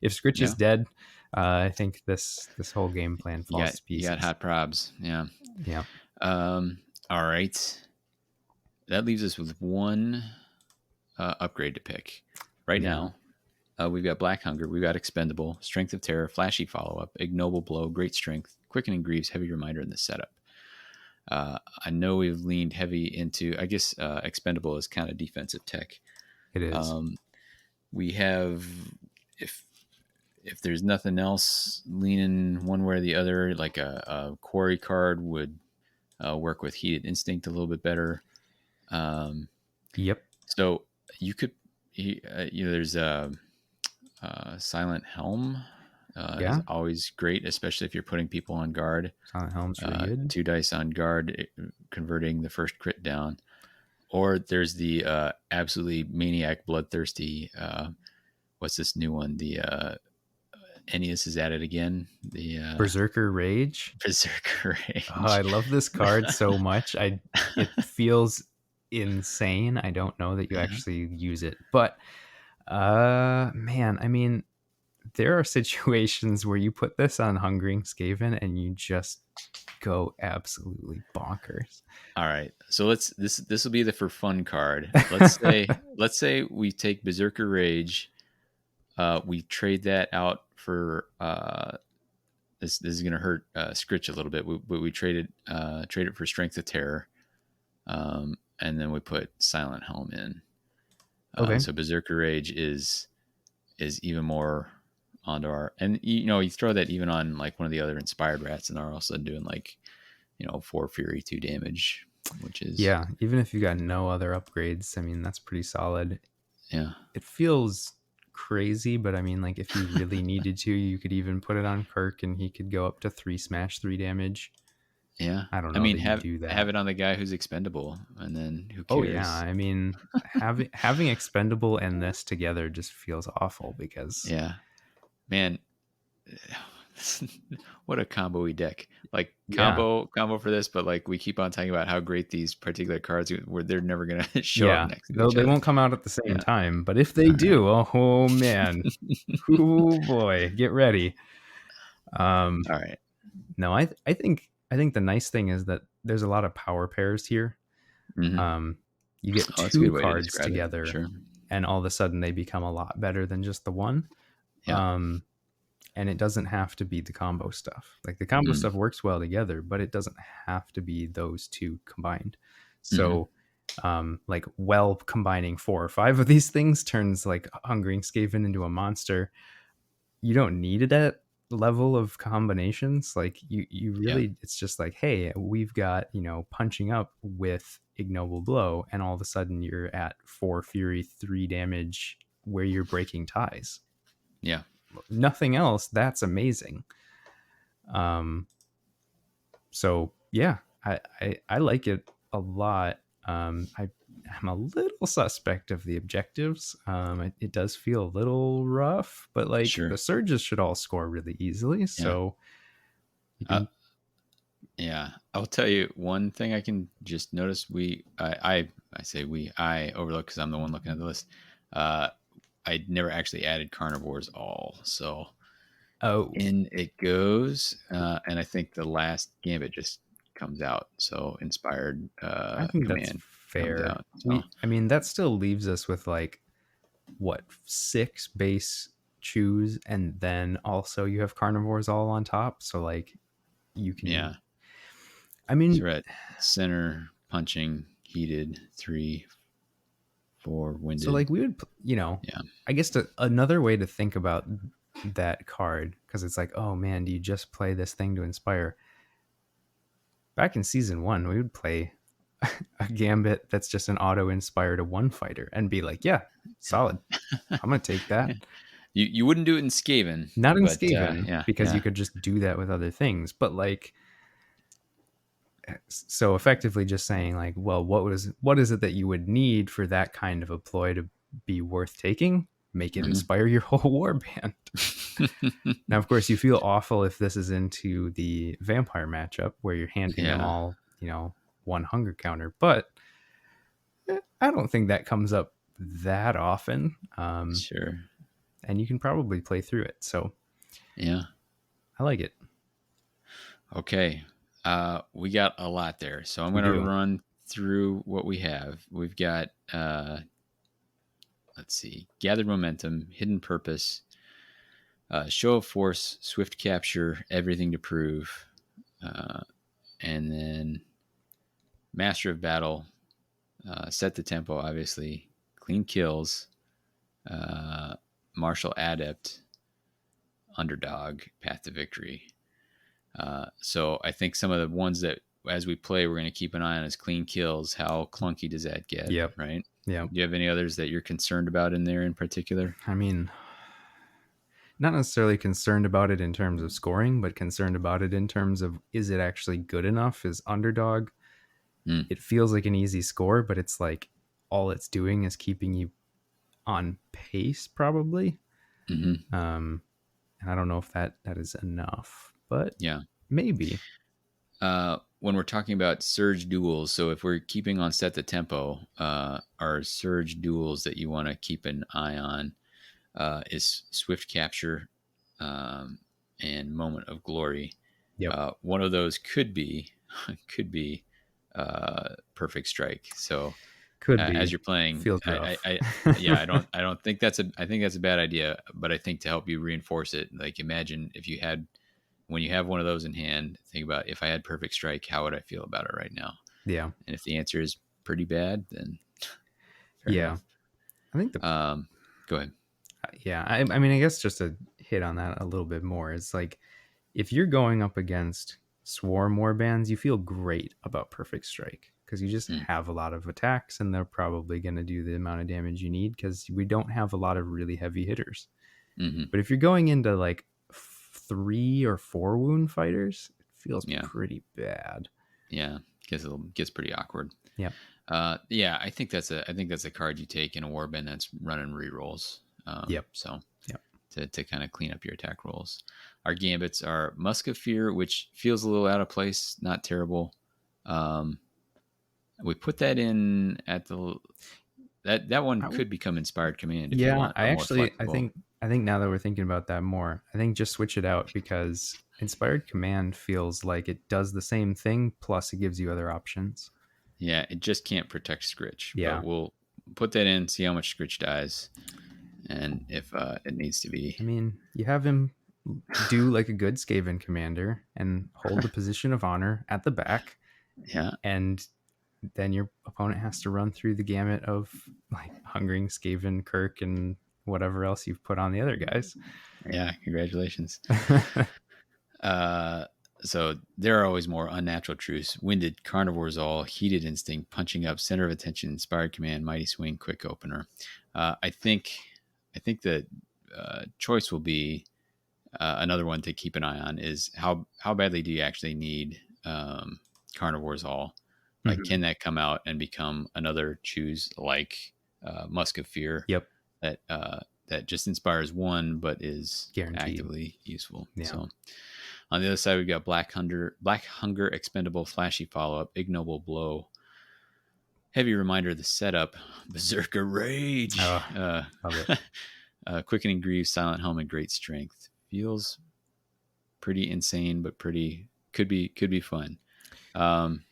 If Scritch is Yeah. dead, I think this whole game plan falls to You got pieces. hot probs. Yeah. Yeah. All right. That leaves us with one upgrade to pick. Right Yeah. now, we've got Black Hunger, we've got Expendable, Strength of Terror, Flashy Follow Up, Ignoble Blow, Great Strength, Quickening Greaves, Heavy Reminder in the setup. I know we've leaned heavy into, I guess, Expendable is kind of defensive tech. It is. Um, we have, if if there's nothing else leaning one way or the other, like a Quarry card would work with Heated Instinct a little bit better. Um, Yep. so you could, there's a Silent Helm is Yeah. always great, especially if you're putting people on guard. Silent Helm's really good. 2 dice on guard, converting the first crit down. Or there's the absolutely maniac, bloodthirsty. What's this new one? The Ennius is at it again. The Berserker Rage. Berserker Oh, Range. I love this card so much. It feels insane. I don't know that you Yeah. actually use it, but man, I mean, there are situations where you put this on Hungering Skaven and you just go absolutely bonkers. All right. So this will be the for fun card. Let's say we take Berserker Rage. We trade that out for this is gonna hurt Scritch a little bit. But we trade it for Strength of Terror, and then we put Silent Helm in. Okay. So Berserker Rage is even more onto our, and you throw that even on like one of the other inspired rats, and they're also doing like 4 Fury, 2 damage, which is Yeah, even if you got no other upgrades, I mean, that's pretty solid. yeah. It feels crazy, but I mean, like if you really needed to, you could even put it on Kirk and he could go up to 3 smash, 3 damage. Yeah. I don't I know mean, that you have do that. have it on the guy who's expendable, and then who Oh yeah, cares? I mean, having expendable and this together just feels awful because Yeah. Man, what a combo-y deck. Like yeah, combo for this, but like we keep on talking about how great these particular cards where they're never gonna show up yeah. next to Though each they other. won't come out at the same Yeah. time, but if they All right. do, oh man, oh boy, get ready. Um, All right. no, I think the nice thing is that there's a lot of power pairs here. Mm-hmm. Um, you get Oh, that's a good two way to cards describe it. together, Sure. and all of a sudden they become a lot better than just the one. Yeah. Um, and it doesn't have to be the combo stuff. Like the combo Mm. stuff works well together, but it doesn't have to be those two combined. Mm-hmm. So, like combining 4 or 5 of these things turns like Hungering Skaven into a monster. You don't need it at level of combinations. Like you Yeah. really, it's just like, hey, we've got punching up with Ignoble Blow, and all of a sudden you're at 4 fury, 3 damage, where you're breaking ties. Yeah. Nothing else. That's amazing. Um, so yeah, I like it a lot. I'm a little suspect of the objectives. It does feel a little rough, but like Sure. the surges should all score really easily. Yeah. So you Uh, can. yeah. I'll tell you one thing I can just notice. I say I overlook because I'm the one looking at the list. Uh, I never actually added carnivores all, so Oh, in it goes. And I think the last gambit just comes out. So inspired I think that's command comes fair. out. So I mean, that still leaves us with like what 6 base choose, and then also you have carnivores all on top. So like you can. yeah. I mean, So we're at center, punching, heated, 3, 4, so winded. like we would, Yeah. I guess another way to think about that card, because it's like, oh man, do you just play this thing to inspire? Back in season 1, we would play a gambit that's just an auto inspire to 1 fighter and be like, yeah, solid. I'm gonna take Yeah. that. You wouldn't do it in Skaven, Not in but Skaven, yeah, because you yeah. could just do that with other things. But like, so effectively just saying like, well, what is it that you would need for that kind of a ploy to be worth taking? Make it Hmm. inspire your whole warband. Now, of course, you feel awful if this is into the vampire matchup where you're handing them Yeah, all, one hunger counter. But I don't think that comes up that often. sure. And you can probably play through it. So Yeah. I like it. Okay. We got a lot there. So I'm We going to do. run through what we have. We've got, let's see, Gather Momentum, Hidden Purpose, Show of Force, Swift Capture, Everything to Prove, uh, and then Master of Battle, Set the Tempo, obviously, Clean Kills, uh, Martial Adept, Underdog, Path to Victory. So I think some of the ones that as we play, we're going to keep an eye on is Clean Kills. How clunky does that get? Yep. Right? Yep. Do you have any others that you're concerned about in there in particular? I mean, not necessarily concerned about it in terms of scoring, but concerned about it in terms of is it actually good enough? Is underdog? Mm. It feels like an easy score, but it's like all it's doing is keeping you on pace, probably. Hmm. Um, and I don't know if that is enough, but Yeah. maybe. When we're talking about surge duels, so if we're keeping on set the tempo, our surge duels that you want to keep an eye on is Swift Capture um, and Moment of Glory. Yep. One of those could be could be Perfect Strike. So Could as be. you're playing, Feels rough. yeah, I don't think I think that's a bad idea, but I think to help you reinforce it, like imagine if you had when you have one of those in hand, think about if I had Perfect Strike, how would I feel about it right now? Yeah. And if the answer is pretty bad, then fair Yeah. enough. I think the Um, Go ahead. yeah. I mean, I guess just to hit on that a little bit more, it's like if you're going up against swarm warbands, you feel great about Perfect Strike because you just Mm, have a lot of attacks and they're probably going to do the amount of damage you need because we don't have a lot of really heavy hitters. hmm. But if you're going into like 3 or 4 wound fighters, it feels Yeah, pretty bad. yeah, gets pretty awkward. Yeah. Yeah, I think that's a card you take in a warband that's running rerolls. Yep. So Yep. to kind of clean up your attack rolls. Our gambits are Musk of Fear, which feels a little out of place, not terrible. Um, we put that in at the that one I would, could become Inspired Command if you yeah, want a more I flexible. think now that we're thinking about that more, I think just switch it out because Inspired Command feels like it does the same thing plus it gives you other options. Yeah, it just can't protect Scritch, but Yeah. we'll put that in, see how much Scritch dies, and if it needs to be. I mean, you have him do like a good Skaven commander and hold the position of honor at the back, Yeah, and then your opponent has to run through the gamut of like Hungering, Skaven, Kirk, and whatever else you've put on the other guys. yeah. Congratulations. Uh, so there are always more unnatural truths. Winded, carnivores all, heated instinct, punching up, center of attention, inspired command, mighty swing, quick opener. I think the choice will be another one to keep an eye on is how badly do you actually need carnivores all? Like, Mhm. can that come out and become another choose like Musk of Fear Yep, that that just inspires one but is guaranteed. actively useful? Yeah. So on the other side, we've got Black Hunger, Expendable, Flashy Follow Up, Ignoble Blow, Heavy Reminder of the Setup, Berserker Rage, Oh, love it. Quickening Grief, Silent Home, and Great Strength. Feels pretty insane, but pretty could be fun. Um,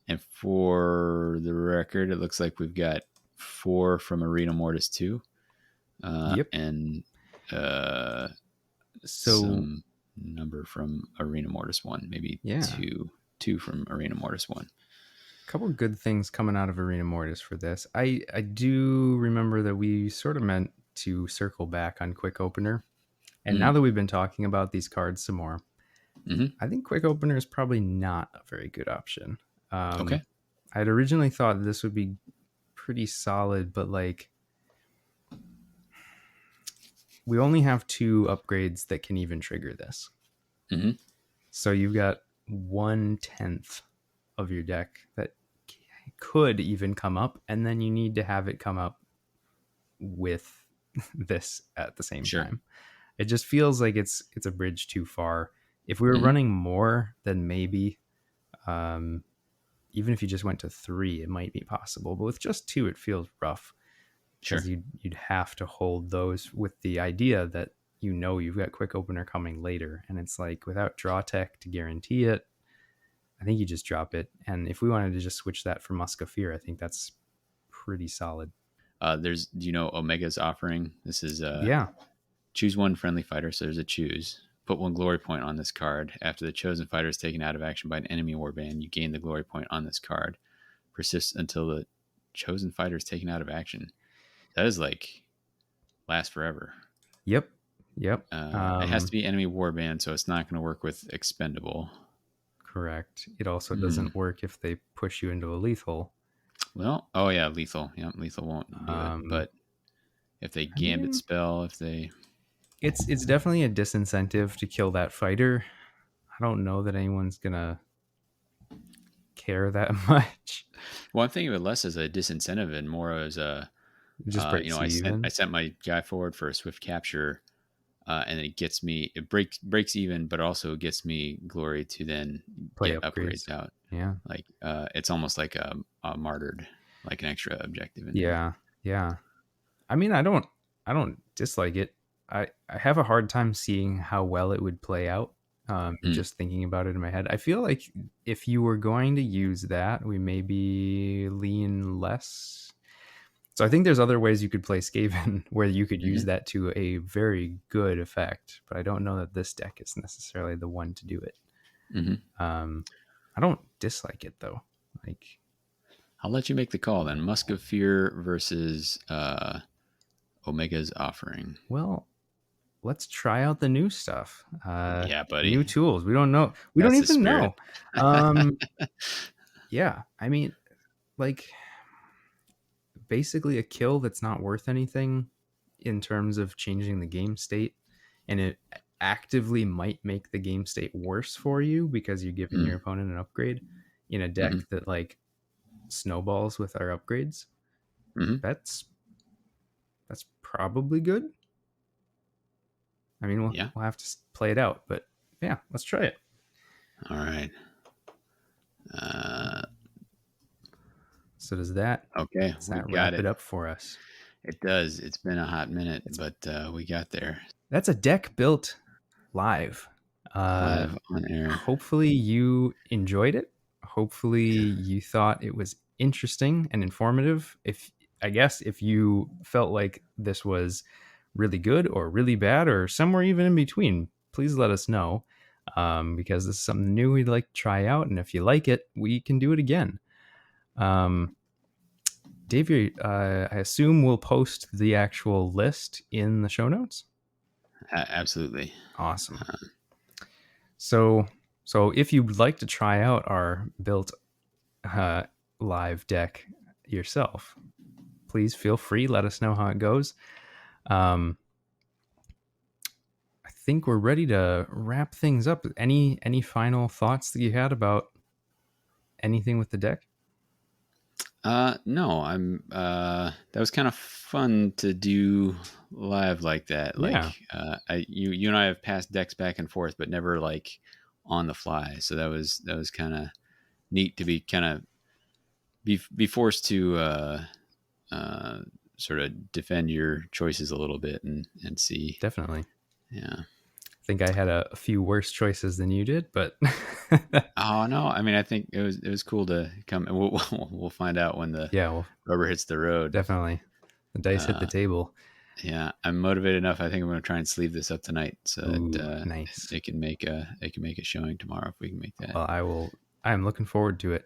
and for the record, it looks like we've got 4 from Arena Mortis 2, Yep. and So some number from Arena Mortis 1, maybe yeah, two from Arena Mortis 1. a couple good things coming out of Arena Mortis for this. I do remember that we sort of meant to circle back on Quick Opener, and now Mm, that we've been talking about these cards some more, hmm. I think Quick Opener is probably not a very good option. Okay. I'd originally thought this would be pretty solid, but like we only have 2 upgrades that can even trigger this. Mm-hmm. So you've got 1/10 of your deck that could even come up, and then you need to have it come up with this at the same Sure. time. It just feels like it's a bridge too far. If we were Mm-hmm. running more, then maybe, um, even if you just went to 3, it might be possible. But with just 2, it feels rough because Sure. you'd have to hold those with the idea that you've got quick opener coming later, and it's like without draw tech to guarantee it, I think you just drop it. And if we wanted to just switch that for Musk of Fear, I think that's pretty solid. Do you know Omega's offering? This is Yeah. choose one friendly fighter. So there's a choose. Put 1 glory point on this card. After the chosen fighter is taken out of action by an enemy warband, you gain the glory point on this card. Persists until the chosen fighter is taken out of action. That is like last forever. Yep. Yep. It has to be enemy warband, so it's not going to work with expendable. Correct. It also doesn't work if they push you into a lethal. Well, oh yeah, lethal. Yeah, lethal won't do it. But if they gambit spell, if they, it's definitely a disincentive to kill that fighter. I don't know that anyone's gonna care that much. well, I'm thinking of it less as a disincentive and more as a, It just breaks I you even. sent my guy forward for a swift capture, and it gets me, it breaks even, but also gets me glory to then Play get upgrades. upgrades out. Yeah. Like it's almost like a martyred, like an extra objective in there. Yeah. Yeah. I mean, I don't dislike it. I have a hard time seeing how well it would play out. Mm. Just thinking about it in my head, I feel like if you were going to use that, we maybe lean less. So I think there's other ways you could play Skaven where you could use Hmm. that to a very good effect, but I don't know that this deck is necessarily the one to do it. Hmm. I don't dislike it though. Like, I'll let you make the call then. Musk of Fear versus Omega's offering. well, let's try out the new stuff. Yeah, buddy. New tools. We don't know. We don't That's the even spirit. know. Um, yeah, I mean, like, basically a kill that's not worth anything in terms of changing the game state, and it actively might make the game state worse for you because you're giving your opponent an upgrade in a deck Mm-hmm. that like snowballs with our upgrades. Mm-hmm. That's probably good. I mean, Yeah. we'll have to play it out, but yeah, let's try it. All right. So does that Okay, we got wrap it it. up for us? It does. It's been a hot minute, but we got there. That's a deck built live. Live on air. Hopefully you enjoyed it. Hopefully you thought it was interesting and informative. If you felt like this was really good or really bad or somewhere even in between, please let us know, because this is something new we'd like to try out, and if you like it, we can do it again. Davey, I assume we'll post the actual list in the show notes. Absolutely. Awesome. So if you'd like to try out our built live deck yourself, please feel free. Let us know how it goes. I think we're ready to wrap things up. Any final thoughts that you had about anything with the deck? No, I'm that was kind of fun to do live like that. Yeah, Like you and I have passed decks back and forth, but never like on the fly. So that was kind of neat to be kind of be forced to sort of defend your choices a little bit and see. definitely. Yeah. I think I had a few worse choices than you did, but Oh no! I mean, I think it was cool to come. And we'll find out when the yeah, well, rubber hits the road. definitely. The dice hit the Uh, table. yeah, I'm motivated enough. I think I'm going to try and sleeve this up tonight so Ooh, that nice. it can make a showing tomorrow if we can make that. Well, I'm looking forward to it.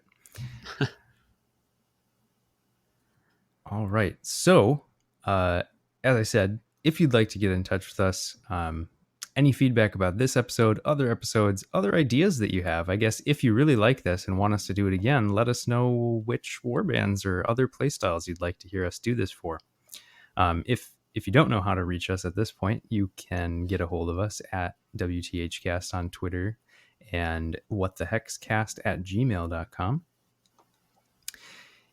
All right. So, as I said, if you'd like to get in touch with us, any feedback about this episode, other episodes, other ideas that you have, I guess if you really like this and want us to do it again, let us know which warbands or other playstyles you'd like to hear us do this for. If if you don't know how to reach us at this point, you can get a hold of us at WTHcast on Twitter and whatthehexcast@gmail.com.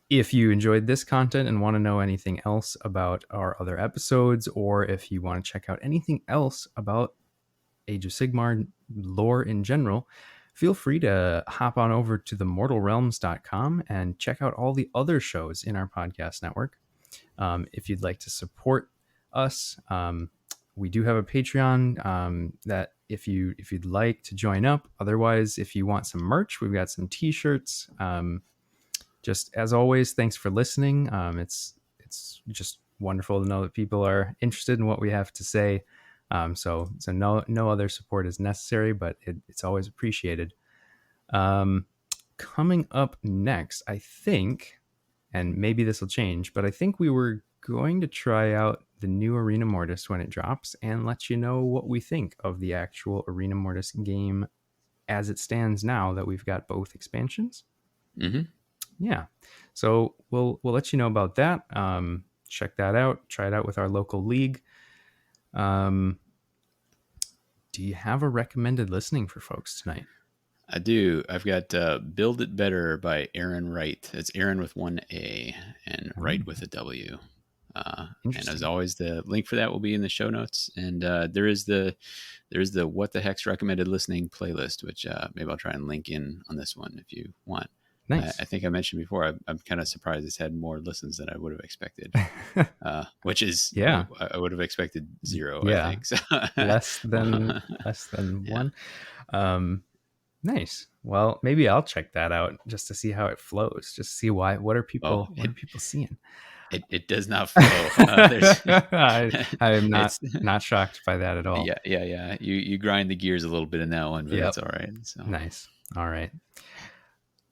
If you enjoyed this content and want to know anything else about our other episodes, or if you want to check out anything else about Age of Sigmar lore in general, feel free to hop on over to themortalrealms.com and check out all the other shows in our podcast network. If you'd like to support us, we do have a Patreon that if you'd like to join up. Otherwise, if you want some merch, we've got some t-shirts. Just as always, thanks for listening. It's just wonderful to know that people are interested in what we have to say. So no other support is necessary, but it's always appreciated. Coming up next, I think, and maybe this will change, but I think we were going to try out the new Arena Mortis when it drops and let you know what we think of the actual Arena Mortis game as it stands now that we've got both expansions. Mm-hmm. Yeah. So we'll let you know about that. Check that out. Try it out with our local league. Do you have a recommended listening for folks tonight? I do. I've got Build It Better by Aaron Wright. It's Aaron with one A and Wright with a W. And as always, the link for that will be in the show notes. And there is the What the Heck's recommended listening playlist, which maybe I'll try and link in on this one if you want. Nice. I think I mentioned before, I'm kind of surprised it's had more listens than I would have expected, which is, yeah, I would have expected 0, yeah. I think. So. less than yeah. 1. Nice. Well, maybe I'll check that out just to see how it flows, just see what are people seeing? It does not flow. I am not shocked by that at all. Yeah. You grind the gears a little bit in that one, but that's all right. So. Nice. All right.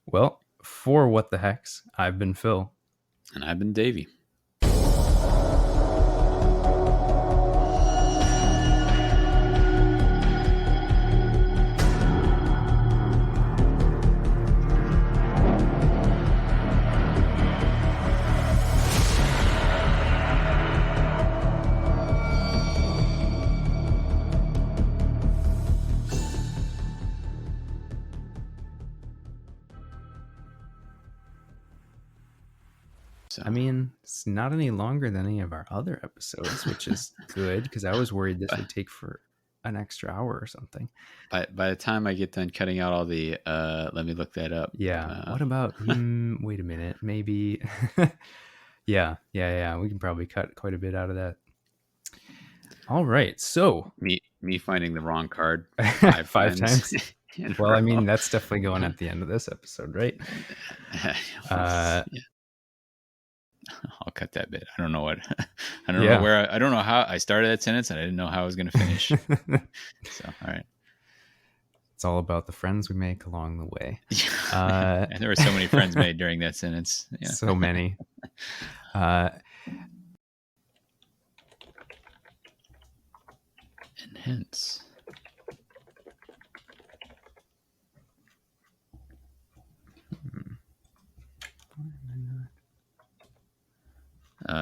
Well, for What the Hex, I've been Phil. And I've been Davy. I mean, it's not any longer than any of our other episodes, which is good because I was worried this would take for an extra hour or something. By the time I get done cutting out all the, let me look that up. Yeah. What about, wait a minute, maybe. Yeah. We can probably cut quite a bit out of that. All right. So. Me finding the wrong card five times. Well, I mean, that's definitely going at the end of this episode, right? Yeah. I'll cut that bit. I don't know what. I don't know where. I don't know how I started that sentence, and I didn't know how I was going to finish. So, all right. It's all about the friends we make along the way. And there were so many friends made during that sentence. Yeah. So many. And hence.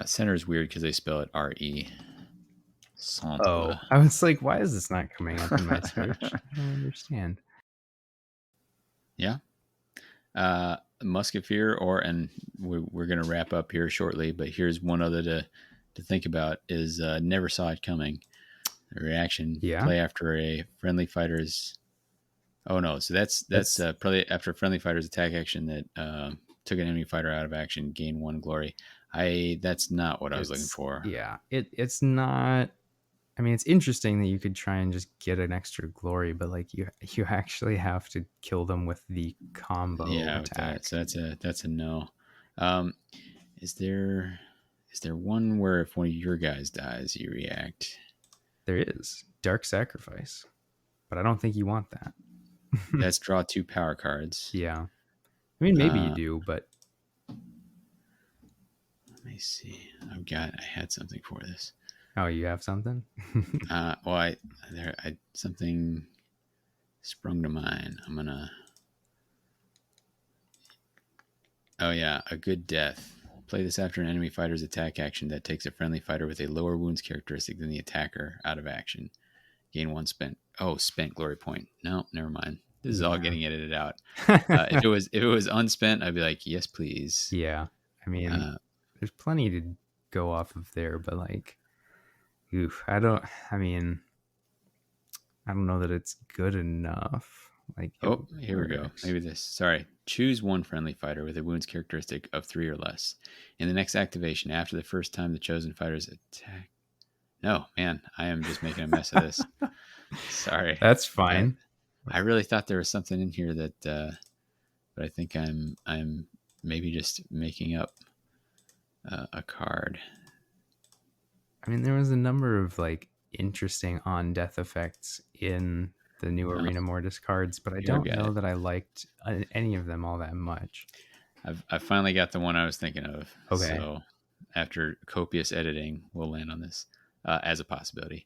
Center is weird because they spell it R-E. Oh, I was like, why is this not coming up in my search? I don't understand. Yeah. Musketeer, and we're going to wrap up here shortly, but here's one other to think about is Never Saw It Coming. The reaction, play after a friendly fighter's... Oh, no. So that's probably after a friendly fighter's attack action that took an enemy fighter out of action, gain 1 glory. That's not what I was looking for. Yeah, it's not. I mean, it's interesting that you could try and just get an extra glory, but like you actually have to kill them with the combo attack. So that's a no. Is there one where if one of your guys dies, you react? There is Dark Sacrifice, but I don't think you want that. That's draw 2 power cards. Yeah, I mean maybe you do, but. Let me see. I had something for this. Oh, you have something? Well, something sprung to mind. I'm gonna. Oh yeah, a good death. Play this after an enemy fighter's attack action that takes a friendly fighter with a lower wounds characteristic than the attacker out of action. Gain 1 spent. Oh, spent glory point. No, never mind. This is all Yeah. getting edited out. If it was unspent, I'd be like, yes, please. Yeah. I mean, Uh, there's plenty to go off of there, but like, oof, I don't know that it's good enough. Like, it oh, here we go. works. Maybe this. Sorry. Choose one friendly fighter with a wounds characteristic of 3 or less. In the next activation, after the first time the chosen fighter's attack. No, man, I am just making a mess of this. Sorry. That's I fine. I really thought there was something in here that, but I think I'm maybe just making up a card. I mean, there was a number of like interesting on death effects in the new Oh, Arena Mortis cards, but I here, don't got know it. that I liked any of them all that much. I've finally got the one I was thinking of. Okay. So after copious editing, we'll land on this as a possibility.